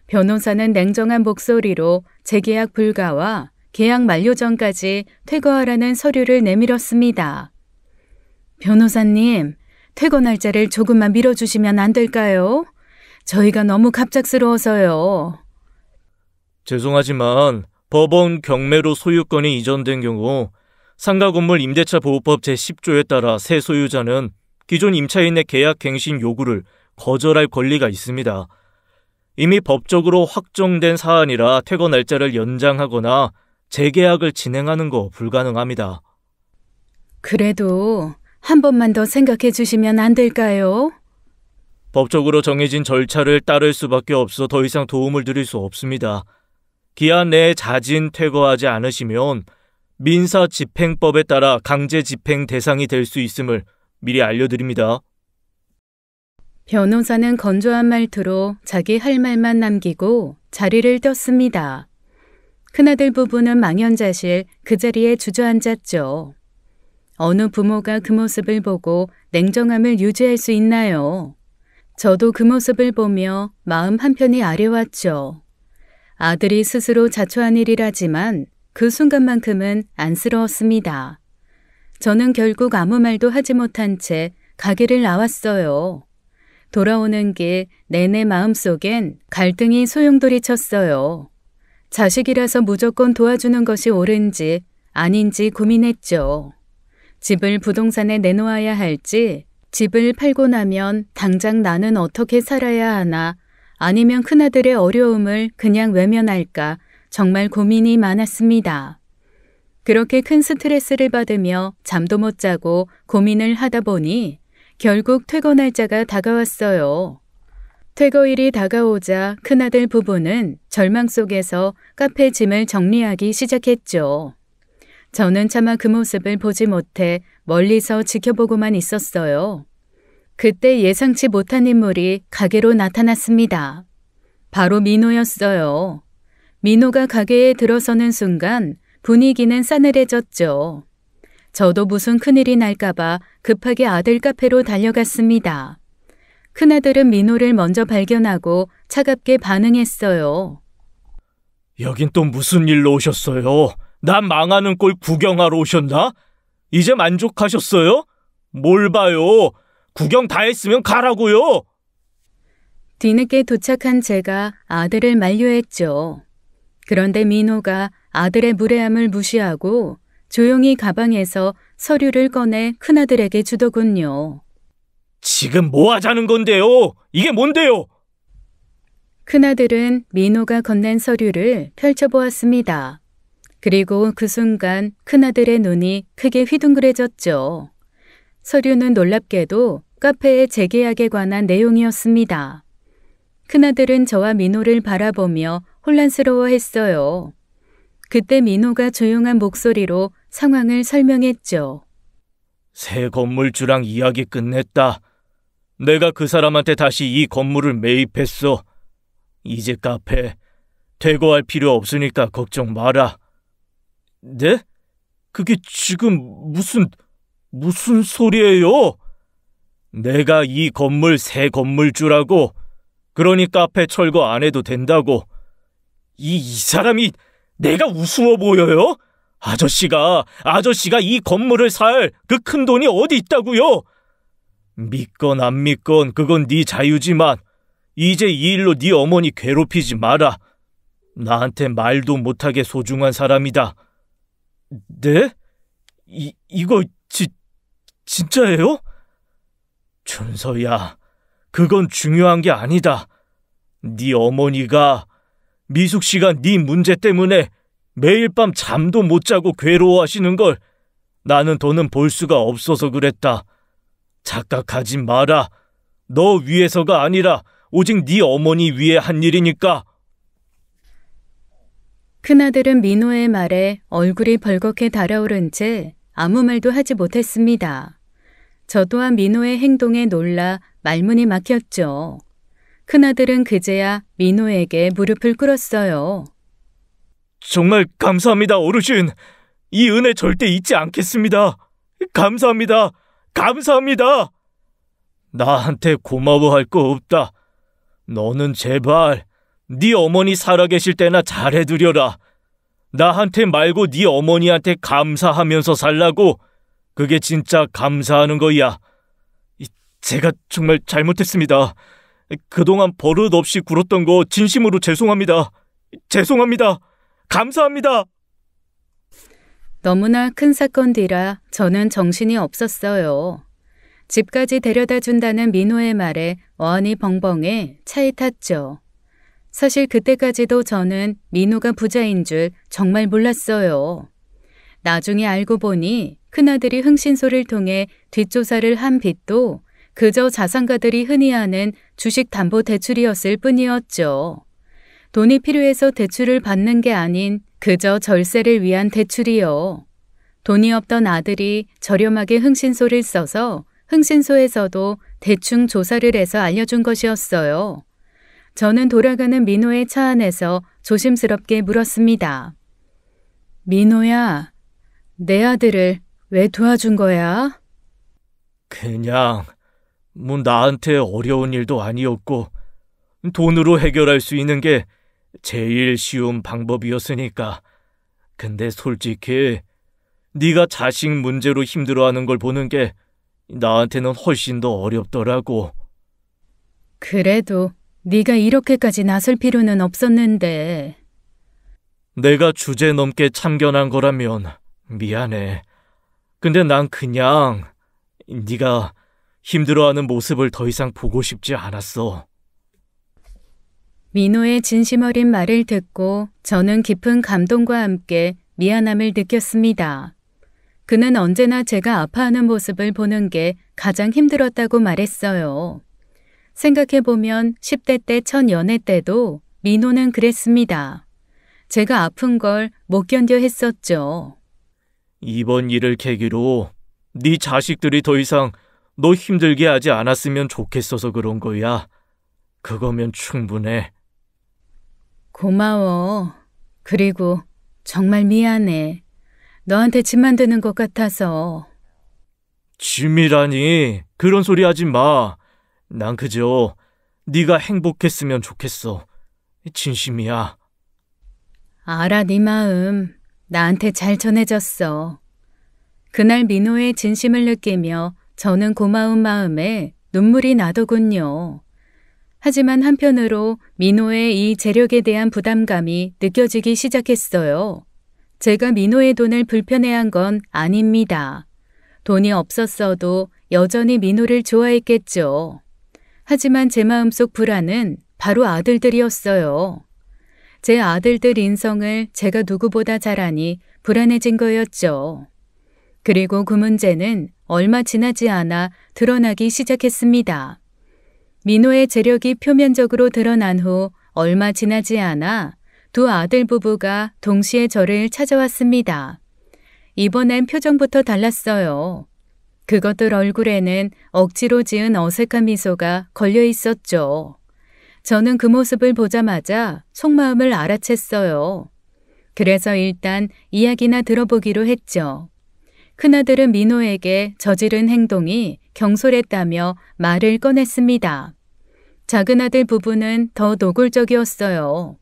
변호사는 냉정한 목소리로 재계약 불가와 계약 만료 전까지 퇴거하라는 서류를 내밀었습니다. 변호사님, 퇴거 날짜를 조금만 미뤄주시면 안 될까요? 저희가 너무 갑작스러워서요. 죄송하지만 법원 경매로 소유권이 이전된 경우 상가건물 임대차 보호법 제10조에 따라 새 소유자는 기존 임차인의 계약 갱신 요구를 거절할 권리가 있습니다. 이미 법적으로 확정된 사안이라 퇴거 날짜를 연장하거나 재계약을 진행하는 거 불가능합니다. 그래도 한 번만 더 생각해 주시면 안 될까요? 법적으로 정해진 절차를 따를 수밖에 없어 더 이상 도움을 드릴 수 없습니다. 기한 내에 자진 퇴거하지 않으시면 민사집행법에 따라 강제 집행 대상이 될 수 있음을 미리 알려드립니다. 변호사는 건조한 말투로 자기 할 말만 남기고 자리를 떴습니다. 큰아들 부부는 망연자실 그 자리에 주저앉았죠. 어느 부모가 그 모습을 보고 냉정함을 유지할 수 있나요? 저도 그 모습을 보며 마음 한편이 아려왔죠. 아들이 스스로 자초한 일이라지만 그 순간만큼은 안쓰러웠습니다. 저는 결국 아무 말도 하지 못한 채 가게를 나왔어요. 돌아오는 길 내내 마음속엔 갈등이 소용돌이쳤어요. 자식이라서 무조건 도와주는 것이 옳은지 아닌지 고민했죠. 집을 부동산에 내놓아야 할지, 집을 팔고 나면 당장 나는 어떻게 살아야 하나, 아니면 큰아들의 어려움을 그냥 외면할까 정말 고민이 많았습니다. 그렇게 큰 스트레스를 받으며 잠도 못 자고 고민을 하다 보니 결국 퇴거 날짜가 다가왔어요. 퇴거일이 다가오자 큰아들 부부는 절망 속에서 카페 짐을 정리하기 시작했죠. 저는 차마 그 모습을 보지 못해 멀리서 지켜보고만 있었어요. 그때 예상치 못한 인물이 가게로 나타났습니다. 바로 민호였어요. 민호가 가게에 들어서는 순간 분위기는 싸늘해졌죠. 저도 무슨 큰일이 날까봐 급하게 아들 카페로 달려갔습니다. 큰아들은 민호를 먼저 발견하고 차갑게 반응했어요. 여긴 또 무슨 일로 오셨어요? 난 망하는 꼴 구경하러 오셨나? 이제 만족하셨어요? 뭘 봐요? 구경 다 했으면 가라고요. 뒤늦게 도착한 제가 아들을 만류했죠. 그런데 민호가 아들의 무례함을 무시하고 조용히 가방에서 서류를 꺼내 큰아들에게 주더군요. 지금 뭐 하자는 건데요? 이게 뭔데요? 큰아들은 민호가 건넨 서류를 펼쳐보았습니다. 그리고 그 순간 큰아들의 눈이 크게 휘둥그레졌죠. 서류는 놀랍게도 카페의 재계약에 관한 내용이었습니다. 큰아들은 저와 민호를 바라보며 혼란스러워했어요. 그때 민호가 조용한 목소리로 상황을 설명했죠. 새 건물주랑 이야기 끝냈다. 내가 그 사람한테 다시 이 건물을 매입했어. 이제 카페 퇴거할 필요 없으니까 걱정 마라. 네? 그게 지금 무슨 소리예요? 내가 이 건물 새 건물주라고. 그러니 카페 철거 안 해도 된다고. 이 사람이 내가 우스워 보여요? 아저씨가 이 건물을 살 그 큰 돈이 어디 있다고요? 믿건 안 믿건 그건 네 자유지만 이제 이 일로 네 어머니 괴롭히지 마라. 나한테 말도 못하게 소중한 사람이다. 네? 이거 진짜예요? 준서야, 그건 중요한 게 아니다. 네 어머니가 미숙 씨가 네 문제 때문에 매일 밤 잠도 못 자고 괴로워하시는 걸 나는 더는 볼 수가 없어서 그랬다. 착각하지 마라. 너 위해서가 아니라 오직 네 어머니 위해 한 일이니까. 큰아들은 민호의 말에 얼굴이 벌겋게 달아오른 채 아무 말도 하지 못했습니다. 저 또한 민호의 행동에 놀라 말문이 막혔죠. 큰아들은 그제야 민호에게 무릎을 꿇었어요. 정말 감사합니다, 어르신. 이 은혜 절대 잊지 않겠습니다. 감사합니다. 감사합니다. 나한테 고마워할 거 없다. 너는 제발 네 어머니 살아계실 때나 잘해드려라. 나한테 말고 네 어머니한테 감사하면서 살라고. 그게 진짜 감사하는 거야. 제가 정말 잘못했습니다. 그동안 버릇 없이 굴었던 거 진심으로 죄송합니다. 죄송합니다. 감사합니다. 너무나 큰 사건 뒤라 저는 정신이 없었어요. 집까지 데려다 준다는 민호의 말에 어안이 벙벙해 차에 탔죠. 사실 그때까지도 저는 민호가 부자인 줄 정말 몰랐어요. 나중에 알고 보니 큰아들이 흥신소를 통해 뒷조사를 한 빚도 그저 자산가들이 흔히 하는 주식담보대출이었을 뿐이었죠. 돈이 필요해서 대출을 받는 게 아닌 그저 절세를 위한 대출이요. 돈이 없던 아들이 저렴하게 흥신소를 써서 흥신소에서도 대충 조사를 해서 알려준 것이었어요. 저는 돌아가는 민호의 차 안에서 조심스럽게 물었습니다. 민호야, 내 아들을 왜 도와준 거야? 그냥 나한테 어려운 일도 아니었고 돈으로 해결할 수 있는 게 제일 쉬운 방법이었으니까. 근데 솔직히 네가 자식 문제로 힘들어하는 걸 보는 게 나한테는 훨씬 더 어렵더라고. 그래도 네가 이렇게까지 나설 필요는 없었는데. 내가 주제넘게 참견한 거라면 미안해. 근데 난 그냥 네가 힘들어하는 모습을 더 이상 보고 싶지 않았어. 민호의 진심 어린 말을 듣고 저는 깊은 감동과 함께 미안함을 느꼈습니다. 그는 언제나 제가 아파하는 모습을 보는 게 가장 힘들었다고 말했어요. 생각해보면 10대 때 첫 연애 때도 민호는 그랬습니다. 제가 아픈 걸 못 견뎌 했었죠. 이번 일을 계기로 네 자식들이 더 이상 너 힘들게 하지 않았으면 좋겠어서 그런 거야. 그거면 충분해. 고마워. 그리고 정말 미안해. 너한테 짐 만드는 것 같아서. 짐이라니. 그런 소리 하지 마. 난 그저 네가 행복했으면 좋겠어. 진심이야. 알아, 네 마음. 나한테 잘 전해졌어. 그날 민호의 진심을 느끼며 저는 고마운 마음에 눈물이 나더군요. 하지만 한편으로 민호의 이 재력에 대한 부담감이 느껴지기 시작했어요. 제가 민호의 돈을 불편해한 건 아닙니다. 돈이 없었어도 여전히 민호를 좋아했겠죠. 하지만 제 마음속 불안은 바로 아들들이었어요. 제 아들들 인성을 제가 누구보다 잘 아니 불안해진 거였죠. 그리고 그 문제는 얼마 지나지 않아 드러나기 시작했습니다. 민호의 재력이 표면적으로 드러난 후 얼마 지나지 않아 두 아들 부부가 동시에 저를 찾아왔습니다. 이번엔 표정부터 달랐어요. 그것들 얼굴에는 억지로 지은 어색한 미소가 걸려 있었죠. 저는 그 모습을 보자마자 속마음을 알아챘어요. 그래서 일단 이야기나 들어보기로 했죠. 큰아들은 민호에게 저지른 행동이 경솔했다며 말을 꺼냈습니다. 작은아들 부부는 더 노골적이었어요.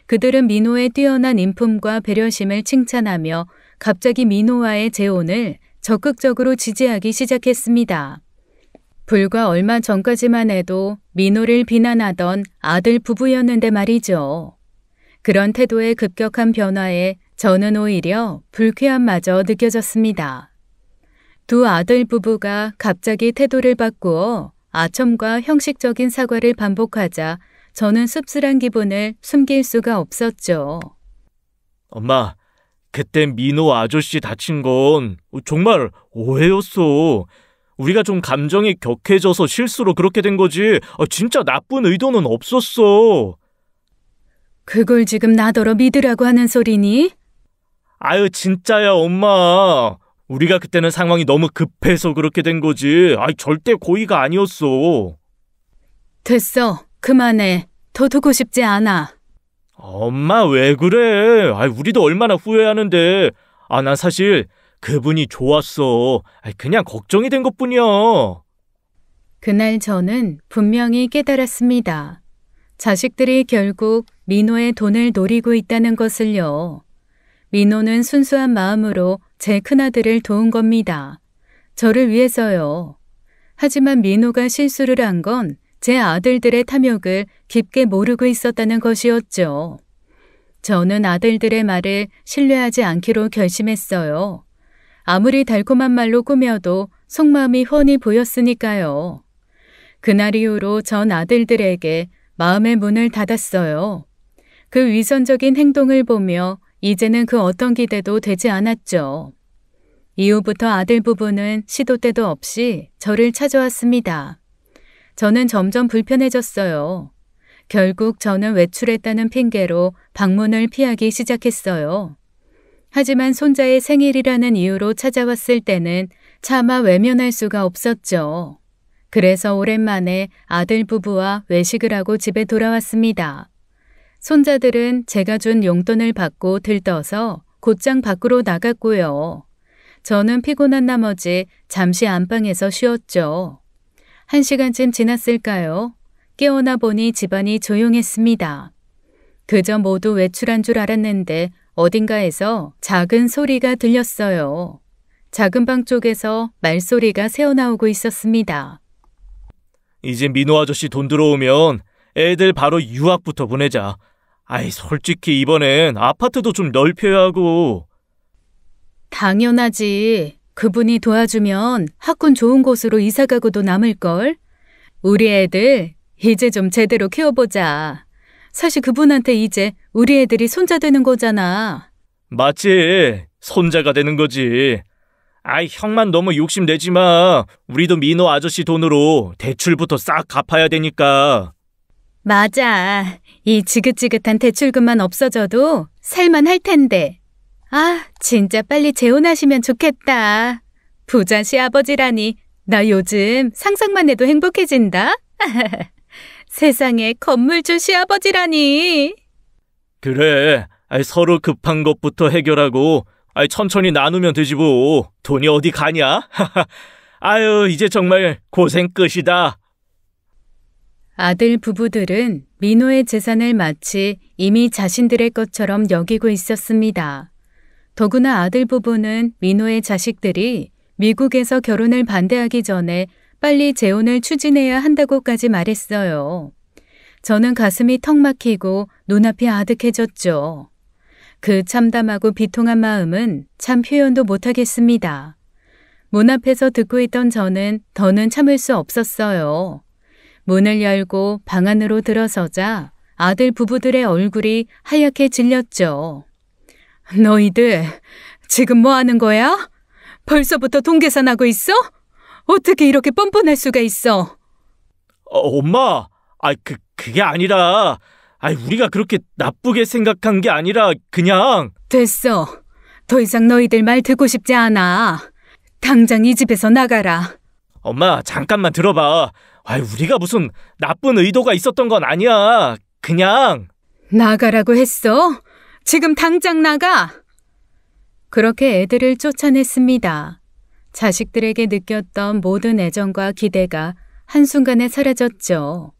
그들은 민호의 뛰어난 인품과 배려심을 칭찬하며 갑자기 민호와의 재혼을 적극적으로 지지하기 시작했습니다. 불과 얼마 전까지만 해도 민호를 비난하던 아들 부부였는데 말이죠. 그런 태도의 급격한 변화에 저는 오히려 불쾌함마저 느껴졌습니다. 두 아들 부부가 갑자기 태도를 바꾸어 아첨과 형식적인 사과를 반복하자 저는 씁쓸한 기분을 숨길 수가 없었죠. 엄마, 그때 민호 아저씨 다친 건 정말 오해였어. 우리가 좀 감정이 격해져서 실수로 그렇게 된 거지. 진짜 나쁜 의도는 없었어. 그걸 지금 나더러 믿으라고 하는 소리니? 아유, 진짜야, 엄마. 우리가 그때는 상황이 너무 급해서 그렇게 된 거지. 절대 고의가 아니었어. 됐어. 그만해. 더 두고 싶지 않아. 엄마, 왜 그래? 우리도 얼마나 후회하는데. 난 사실 그분이 좋았어. 그냥 걱정이 된 것뿐이야. 그날 저는 분명히 깨달았습니다. 자식들이 결국 민호의 돈을 노리고 있다는 것을요. 민호는 순수한 마음으로 제 큰아들을 도운 겁니다. 저를 위해서요. 하지만 민호가 실수를 한 건 제 아들들의 탐욕을 깊게 모르고 있었다는 것이었죠. 저는 아들들의 말을 신뢰하지 않기로 결심했어요. 아무리 달콤한 말로 꾸며도 속마음이 훤히 보였으니까요. 그날 이후로 전 아들들에게 마음의 문을 닫았어요. 그 위선적인 행동을 보며 이제는 그 어떤 기대도 되지 않았죠. 이후부터 아들 부부는 시도 때도 없이 저를 찾아왔습니다. 저는 점점 불편해졌어요. 결국 저는 외출했다는 핑계로 방문을 피하기 시작했어요. 하지만 손자의 생일이라는 이유로 찾아왔을 때는 차마 외면할 수가 없었죠. 그래서 오랜만에 아들 부부와 외식을 하고 집에 돌아왔습니다. 손자들은 제가 준 용돈을 받고 들떠서 곧장 밖으로 나갔고요. 저는 피곤한 나머지 잠시 안방에서 쉬었죠. 1시간쯤 지났을까요? 깨어나 보니 집안이 조용했습니다. 그저 모두 외출한 줄 알았는데 어딘가에서 작은 소리가 들렸어요. 작은 방 쪽에서 말소리가 새어나오고 있었습니다. 이제 민호 아저씨 돈 들어오면 애들 바로 유학부터 보내자. 솔직히 이번엔 아파트도 좀 넓혀야 하고. 당연하지. 그분이 도와주면 학군 좋은 곳으로 이사가고도 남을걸. 우리 애들 이제 좀 제대로 키워보자. 사실 그분한테 이제 우리 애들이 손자 되는 거잖아. 맞지. 손자가 되는 거지. 형만 너무 욕심내지 마. 우리도 민호 아저씨 돈으로 대출부터 싹 갚아야 되니까. 맞아. 이 지긋지긋한 대출금만 없어져도 살만할 텐데. 진짜 빨리 재혼하시면 좋겠다. 부자 시아버지라니. 나 요즘 상상만 해도 행복해진다. 세상에 건물주 시아버지라니. 그래. 서로 급한 것부터 해결하고 천천히 나누면 되지 뭐. 돈이 어디 가냐? 이제 정말 고생 끝이다. 아들 부부들은 민호의 재산을 마치 이미 자신들의 것처럼 여기고 있었습니다. 더구나 아들 부부는 민호의 자식들이 미국에서 결혼을 반대하기 전에 빨리 재혼을 추진해야 한다고까지 말했어요. 저는 가슴이 턱 막히고 눈앞이 아득해졌죠. 그 참담하고 비통한 마음은 참 표현도 못하겠습니다. 문 앞에서 듣고 있던 저는 더는 참을 수 없었어요. 문을 열고 방 안으로 들어서자 아들 부부들의 얼굴이 하얗게 질렸죠. 너희들 지금 뭐 하는 거야? 벌써부터 돈 계산하고 있어? 어떻게 이렇게 뻔뻔할 수가 있어? 엄마, 그게 아니라, 우리가 그렇게 나쁘게 생각한 게 아니라 그냥. 됐어. 더 이상 너희들 말 듣고 싶지 않아. 당장 이 집에서 나가라. 엄마, 잠깐만 들어봐. 우리가 무슨 나쁜 의도가 있었던 건 아니야. 그냥. 나가라고 했어? 지금 당장 나가! 그렇게 애들을 쫓아냈습니다. 자식들에게 느꼈던 모든 애정과 기대가 한순간에 사라졌죠.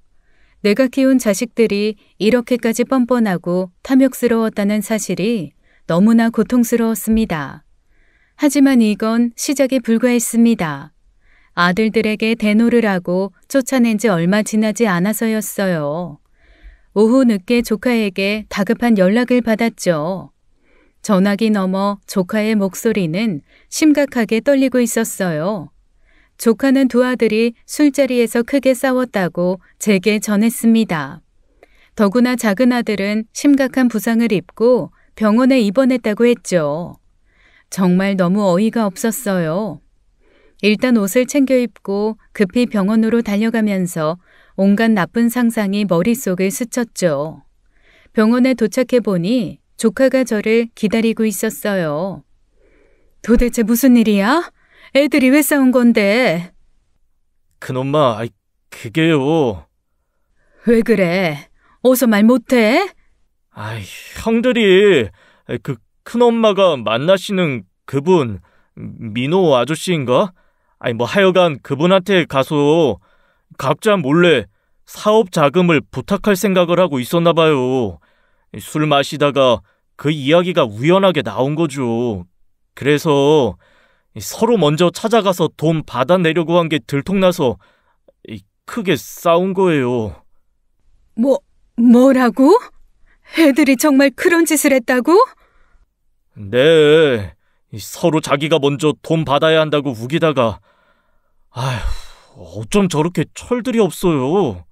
내가 키운 자식들이 이렇게까지 뻔뻔하고 탐욕스러웠다는 사실이 너무나 고통스러웠습니다. 하지만 이건 시작에 불과했습니다. 아들들에게 대노를 하고 쫓아낸 지 얼마 지나지 않아서였어요. 오후 늦게 조카에게 다급한 연락을 받았죠. 전화기 너머 조카의 목소리는 심각하게 떨리고 있었어요. 조카는 두 아들이 술자리에서 크게 싸웠다고 제게 전했습니다. 더구나 작은 아들은 심각한 부상을 입고 병원에 입원했다고 했죠. 정말 너무 어이가 없었어요. 일단 옷을 챙겨 입고 급히 병원으로 달려가면서 온갖 나쁜 상상이 머릿속을 스쳤죠. 병원에 도착해 보니 조카가 저를 기다리고 있었어요. 도대체 무슨 일이야? 애들이 왜 싸운 건데? 큰엄마, 그게요. 왜 그래? 어서 말 못해? 형들이 그 큰엄마가 만나시는 그분 민호 아저씨인가? 하여간 그분한테 가서 각자 몰래 사업 자금을 부탁할 생각을 하고 있었나 봐요. 술 마시다가 그 이야기가 우연하게 나온 거죠. 그래서 서로 먼저 찾아가서 돈 받아내려고 한 게 들통나서 크게 싸운 거예요. 뭐라고? 애들이 정말 그런 짓을 했다고? 네. 서로 자기가 먼저 돈 받아야 한다고 우기다가 어쩜 저렇게 철들이 없어요.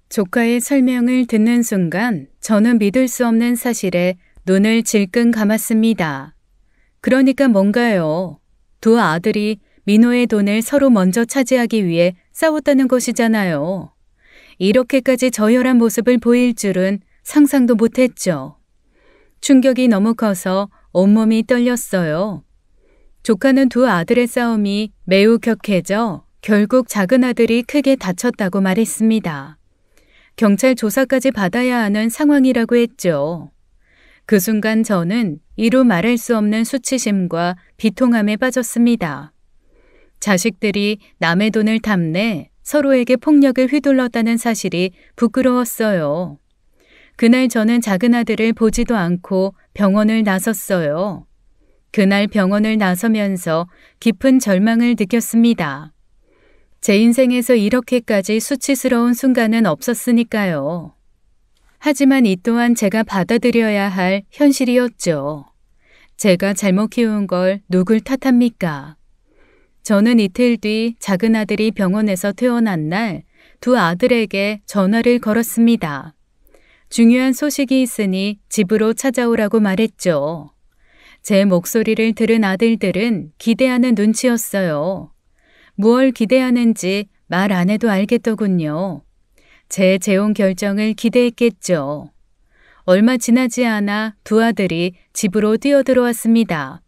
조카의 설명을 듣는 순간 저는 믿을 수 없는 사실에 눈을 질끈 감았습니다. 그러니까 뭔가요? 두 아들이 민호의 돈을 서로 먼저 차지하기 위해 싸웠다는 것이잖아요. 이렇게까지 저열한 모습을 보일 줄은 상상도 못했죠. 충격이 너무 커서 온몸이 떨렸어요. 조카는 두 아들의 싸움이 매우 격해져 결국 작은 아들이 크게 다쳤다고 말했습니다. 경찰 조사까지 받아야 하는 상황이라고 했죠. 그 순간 저는 이루 말할 수 없는 수치심과 비통함에 빠졌습니다. 자식들이 남의 돈을 탐내 서로에게 폭력을 휘둘렀다는 사실이 부끄러웠어요. 그날 저는 작은 아들을 보지도 않고 병원을 나섰어요. 그날 병원을 나서면서 깊은 절망을 느꼈습니다. 제 인생에서 이렇게까지 수치스러운 순간은 없었으니까요. 하지만 이 또한 제가 받아들여야 할 현실이었죠. 제가 잘못 키운 걸 누굴 탓합니까? 저는 이틀 뒤 작은 아들이 병원에서 퇴원한 날 두 아들에게 전화를 걸었습니다. 중요한 소식이 있으니 집으로 찾아오라고 말했죠. 제 목소리를 들은 아들들은 기대하는 눈치였어요. 무얼 기대하는지 말 안 해도 알겠더군요. 제 재혼 결정을 기대했겠죠. 얼마 지나지 않아 두 아들이 집으로 뛰어들어왔습니다.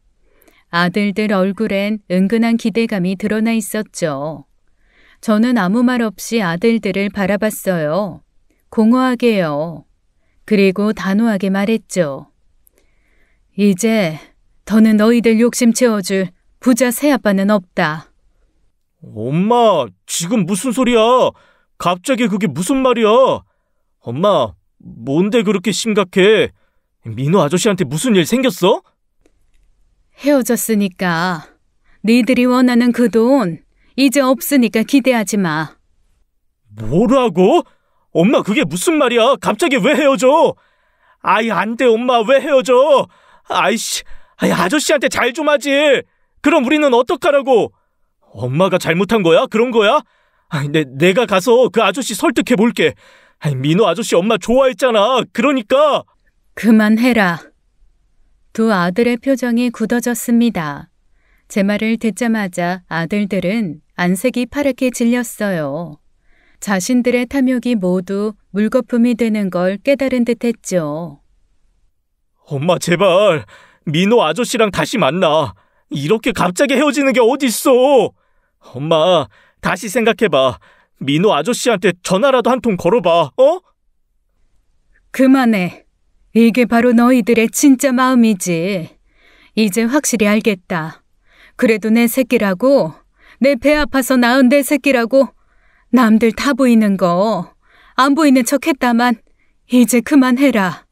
아들들 얼굴엔 은근한 기대감이 드러나 있었죠. 저는 아무 말 없이 아들들을 바라봤어요. 공허하게요. 그리고 단호하게 말했죠. 이제 더는 너희들 욕심 채워줄 부자 새아빠는 없다. 엄마, 지금 무슨 소리야? 갑자기 그게 무슨 말이야? 엄마, 뭔데 그렇게 심각해? 민호 아저씨한테 무슨 일 생겼어? 헤어졌으니까 니들이 원하는 그 돈 이제 없으니까 기대하지 마. 뭐라고? 엄마, 그게 무슨 말이야? 갑자기 왜 헤어져? 안 돼, 엄마, 왜 헤어져? 아저씨한테 잘 좀 하지. 그럼 우리는 어떡하라고? 엄마가 잘못한 거야? 그런 거야? 내가 가서 그 아저씨 설득해 볼게. 민호 아저씨 엄마 좋아했잖아. 그러니까. 그만해라. 두 아들의 표정이 굳어졌습니다. 제 말을 듣자마자 아들들은 안색이 파랗게 질렸어요. 자신들의 탐욕이 모두 물거품이 되는 걸 깨달은 듯했죠. 엄마, 제발 민호 아저씨랑 다시 만나. 이렇게 갑자기 헤어지는 게 어딨어? 엄마, 다시 생각해봐. 민호 아저씨한테 전화라도 한 통 걸어봐, 어? 그만해. 이게 바로 너희들의 진짜 마음이지. 이제 확실히 알겠다. 그래도 내 새끼라고, 내 배 아파서 낳은 내 새끼라고 남들 다 보이는 거 안 보이는 척 했다만 이제 그만해라.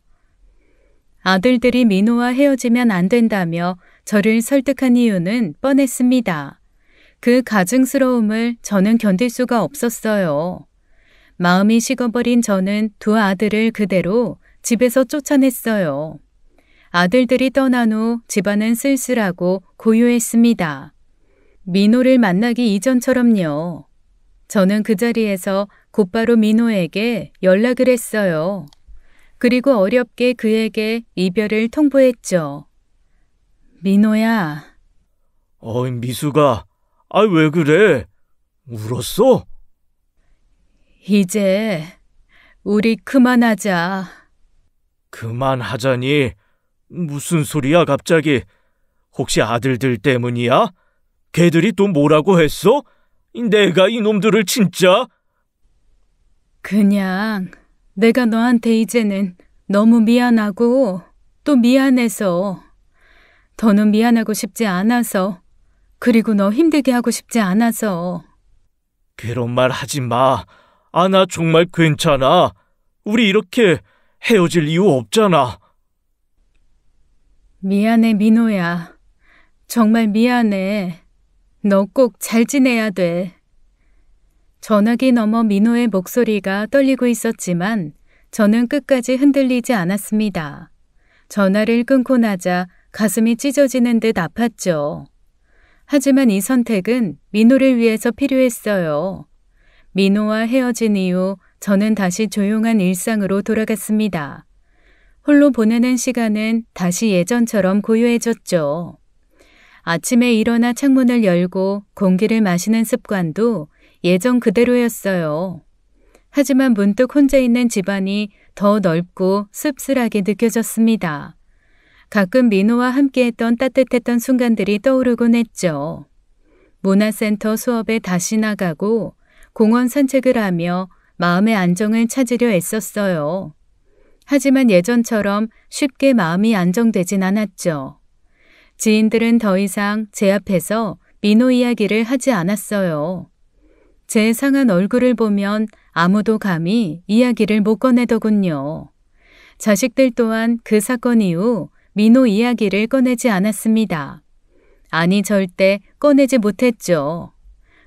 아들들이 민호와 헤어지면 안 된다며 저를 설득한 이유는 뻔했습니다. 그 가증스러움을 저는 견딜 수가 없었어요. 마음이 식어버린 저는 두 아들을 그대로 집에서 쫓아냈어요. 아들들이 떠난 후 집안은 쓸쓸하고 고요했습니다. 민호를 만나기 이전처럼요. 저는 그 자리에서 곧바로 민호에게 연락을 했어요. 그리고 어렵게 그에게 이별을 통보했죠. 민호야. 어이, 미수가. 왜 그래? 울었어? 이제 우리 그만하자. 그만하자니? 무슨 소리야 갑자기? 혹시 아들들 때문이야? 걔들이 또 뭐라고 했어? 내가 이놈들을 진짜? 그냥 내가 너한테 이제는 너무 미안하고 또 미안해서, 더는 미안하고 싶지 않아서, 그리고 너 힘들게 하고 싶지 않아서. 그런 말 하지 마. 나 정말 괜찮아. 우리 이렇게 헤어질 이유 없잖아. 미안해, 민호야. 정말 미안해. 너 꼭 잘 지내야 돼. 전화기 너머 민호의 목소리가 떨리고 있었지만 저는 끝까지 흔들리지 않았습니다. 전화를 끊고 나자 가슴이 찢어지는 듯 아팠죠. 하지만 이 선택은 민호를 위해서 필요했어요. 민호와 헤어진 이후 저는 다시 조용한 일상으로 돌아갔습니다. 홀로 보내는 시간은 다시 예전처럼 고요해졌죠. 아침에 일어나 창문을 열고 공기를 마시는 습관도 예전 그대로였어요. 하지만 문득 혼자 있는 집안이 더 넓고 씁쓸하게 느껴졌습니다. 가끔 민호와 함께했던 따뜻했던 순간들이 떠오르곤 했죠. 문화센터 수업에 다시 나가고 공원 산책을 하며 마음의 안정을 찾으려 애썼어요. 하지만 예전처럼 쉽게 마음이 안정되진 않았죠. 지인들은 더 이상 제 앞에서 민호 이야기를 하지 않았어요. 제 상한 얼굴을 보면 아무도 감히 이야기를 못 꺼내더군요. 자식들 또한 그 사건 이후 민호 이야기를 꺼내지 않았습니다. 아니, 절대 꺼내지 못했죠.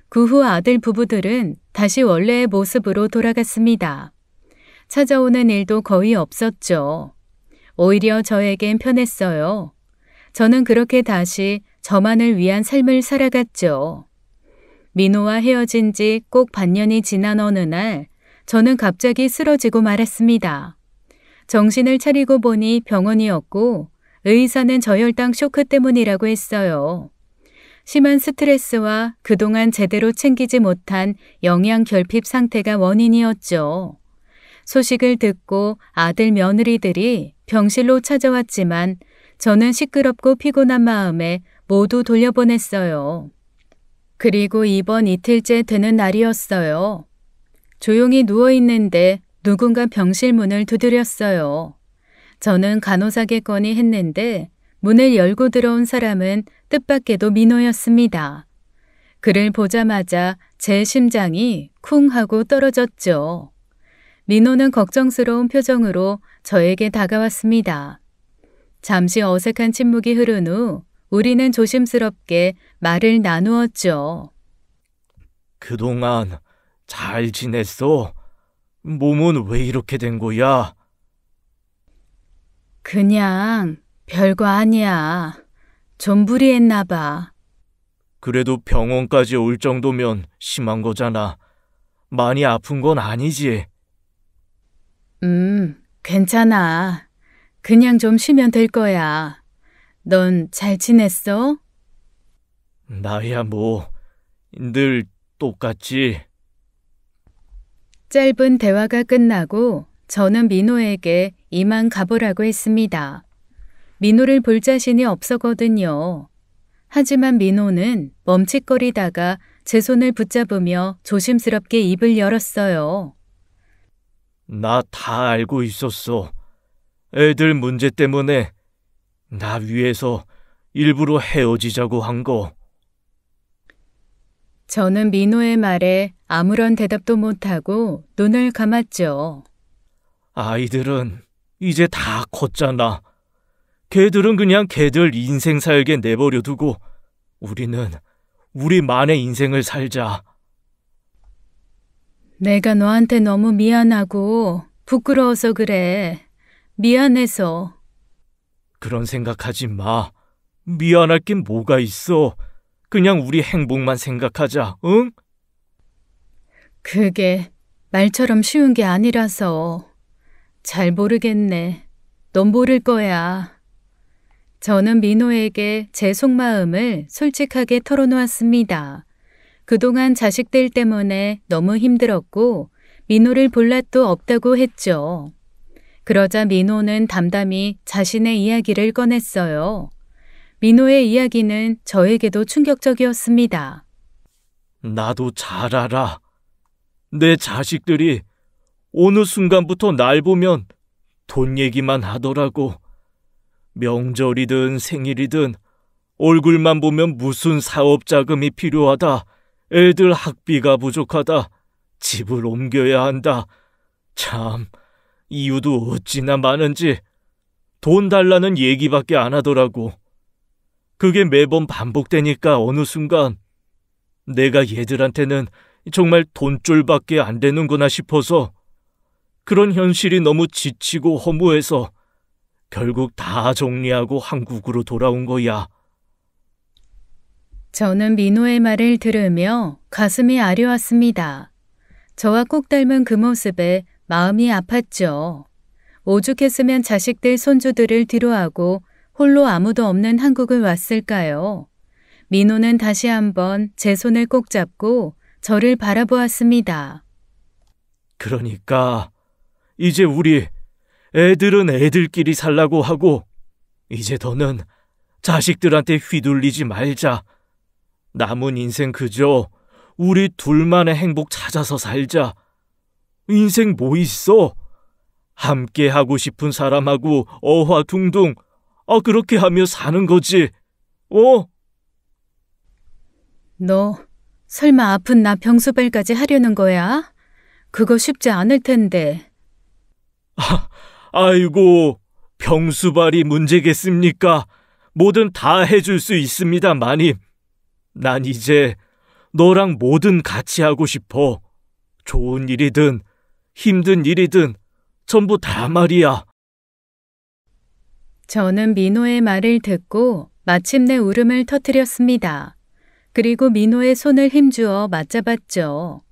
그 후 아들 부부들은 다시 원래의 모습으로 돌아갔습니다. 찾아오는 일도 거의 없었죠. 오히려 저에겐 편했어요. 저는 그렇게 다시 저만을 위한 삶을 살아갔죠. 민호와 헤어진 지 꼭 반년이 지난 어느 날 저는 갑자기 쓰러지고 말았습니다. 정신을 차리고 보니 병원이었고 의사는 저혈당 쇼크 때문이라고 했어요. 심한 스트레스와 그동안 제대로 챙기지 못한 영양 결핍 상태가 원인이었죠. 소식을 듣고 아들 며느리들이 병실로 찾아왔지만 저는 시끄럽고 피곤한 마음에 모두 돌려보냈어요. 그리고 입원 이틀째 되는 날이었어요. 조용히 누워있는데 누군가 병실 문을 두드렸어요. 저는 간호사겠거니 했는데 문을 열고 들어온 사람은 뜻밖에도 민호였습니다. 그를 보자마자 제 심장이 쿵 하고 떨어졌죠. 민호는 걱정스러운 표정으로 저에게 다가왔습니다. 잠시 어색한 침묵이 흐른 후 우리는 조심스럽게 말을 나누었죠. 그동안 잘 지냈어? 몸은 왜 이렇게 된 거야? 그냥 별거 아니야. 좀 무리했나 봐. 그래도 병원까지 올 정도면 심한 거잖아. 많이 아픈 건 아니지? 괜찮아. 그냥 좀 쉬면 될 거야. 넌 잘 지냈어? 나야 뭐 늘 똑같지. 짧은 대화가 끝나고 저는 민호에게 이만 가보라고 했습니다. 민호를 볼 자신이 없었거든요. 하지만 민호는 멈칫거리다가 제 손을 붙잡으며 조심스럽게 입을 열었어요. 나 다 알고 있었어. 애들 문제 때문에 나 위해서 일부러 헤어지자고 한 거. 저는 민호의 말에 아무런 대답도 못하고 눈을 감았죠. 아이들은 이제 다 컸잖아. 걔들은 그냥 걔들 인생 살게 내버려 두고 우리는 우리만의 인생을 살자. 내가 너한테 너무 미안하고 부끄러워서 그래. 미안해서. 그런 생각하지 마. 미안할 게 뭐가 있어. 그냥 우리 행복만 생각하자, 응? 그게 말처럼 쉬운 게 아니라서. 잘 모르겠네. 넌 모를 거야. 저는 민호에게 제 속마음을 솔직하게 털어놓았습니다. 그동안 자식들 때문에 너무 힘들었고 민호를 볼 낯도 없다고 했죠. 그러자 민호는 담담히 자신의 이야기를 꺼냈어요. 민호의 이야기는 저에게도 충격적이었습니다. 나도 잘 알아. 내 자식들이 어느 순간부터 날 보면 돈 얘기만 하더라고. 명절이든 생일이든 얼굴만 보면 무슨 사업 자금이 필요하다. 애들 학비가 부족하다. 집을 옮겨야 한다. 참, 이유도 어찌나 많은지 돈 달라는 얘기밖에 안 하더라고. 그게 매번 반복되니까 어느 순간 내가 얘들한테는 정말 돈줄밖에 안 되는구나 싶어서 그런 현실이 너무 지치고 허무해서 결국 다 정리하고 한국으로 돌아온 거야. 저는 민호의 말을 들으며 가슴이 아려왔습니다. 저와 꼭 닮은 그 모습에 마음이 아팠죠. 오죽했으면 자식들 손주들을 뒤로하고 홀로 아무도 없는 한국을 왔을까요? 민호는 다시 한번 제 손을 꼭 잡고 저를 바라보았습니다. 그러니까 이제 우리 애들은 애들끼리 살라고 하고 이제 더는 자식들한테 휘둘리지 말자. 남은 인생 그저 우리 둘만의 행복 찾아서 살자. 인생 뭐 있어? 함께 하고 싶은 사람하고 어화둥둥 그렇게 하며 사는 거지. 너 설마 아픈 나 병수발까지 하려는 거야? 그거 쉽지 않을 텐데. 아이고, 병수발이 문제겠습니까? 뭐든 다 해줄 수 있습니다, 마님. 난 이제 너랑 뭐든 같이 하고 싶어. 좋은 일이든 힘든 일이든 전부 다 말이야. 저는 민호의 말을 듣고 마침내 울음을 터뜨렸습니다. 그리고 민호의 손을 힘주어 맞잡았죠.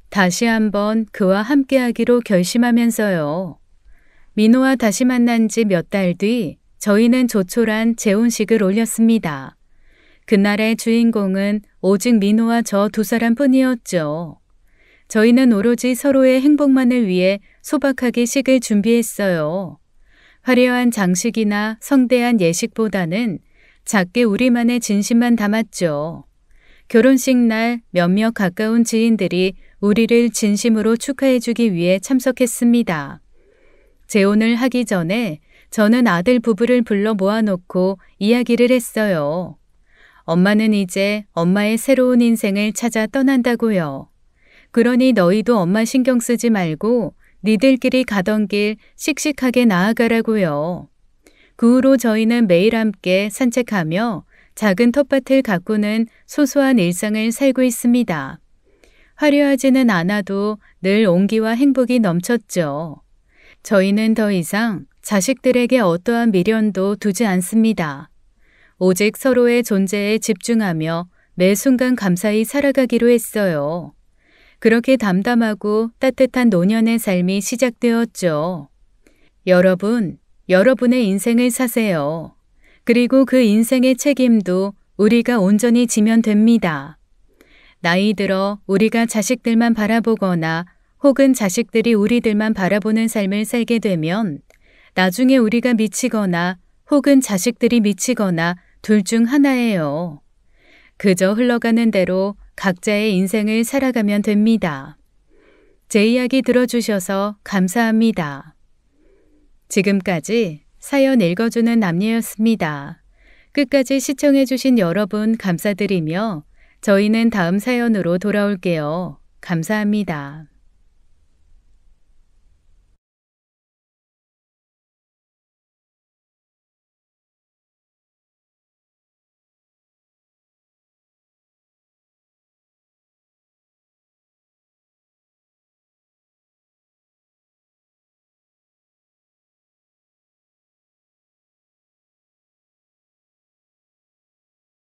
다시 한번 그와 함께하기로 결심하면서요. 민호와 다시 만난 지 몇 달 뒤 저희는 조촐한 재혼식을 올렸습니다. 그날의 주인공은 오직 민호와 저 두 사람뿐이었죠. 저희는 오로지 서로의 행복만을 위해 소박하게 식을 준비했어요. 화려한 장식이나 성대한 예식보다는 작게 우리만의 진심만 담았죠. 결혼식 날 몇몇 가까운 지인들이 우리를 진심으로 축하해주기 위해 참석했습니다. 재혼을 하기 전에 저는 아들 부부를 불러 모아놓고 이야기를 했어요. 엄마는 이제 엄마의 새로운 인생을 찾아 떠난다고요. 그러니 너희도 엄마 신경 쓰지 말고 니들끼리 가던 길 씩씩하게 나아가라고요. 그 후로 저희는 매일 함께 산책하며 작은 텃밭을 가꾸는 소소한 일상을 살고 있습니다. 화려하지는 않아도 늘 온기와 행복이 넘쳤죠. 저희는 더 이상 자식들에게 어떠한 미련도 두지 않습니다. 오직 서로의 존재에 집중하며 매 순간 감사히 살아가기로 했어요. 그렇게 담담하고 따뜻한 노년의 삶이 시작되었죠. 여러분, 여러분의 인생을 사세요. 그리고 그 인생의 책임도 우리가 온전히 지면 됩니다. 나이 들어 우리가 자식들만 바라보거나 혹은 자식들이 우리들만 바라보는 삶을 살게 되면 나중에 우리가 미치거나 혹은 자식들이 미치거나 둘 중 하나예요. 그저 흘러가는 대로 각자의 인생을 살아가면 됩니다. 제 이야기 들어주셔서 감사합니다. 지금까지 사연 읽어주는 남녀였습니다. 끝까지 시청해주신 여러분 감사드리며 저희는 다음 사연으로 돌아올게요. 감사합니다.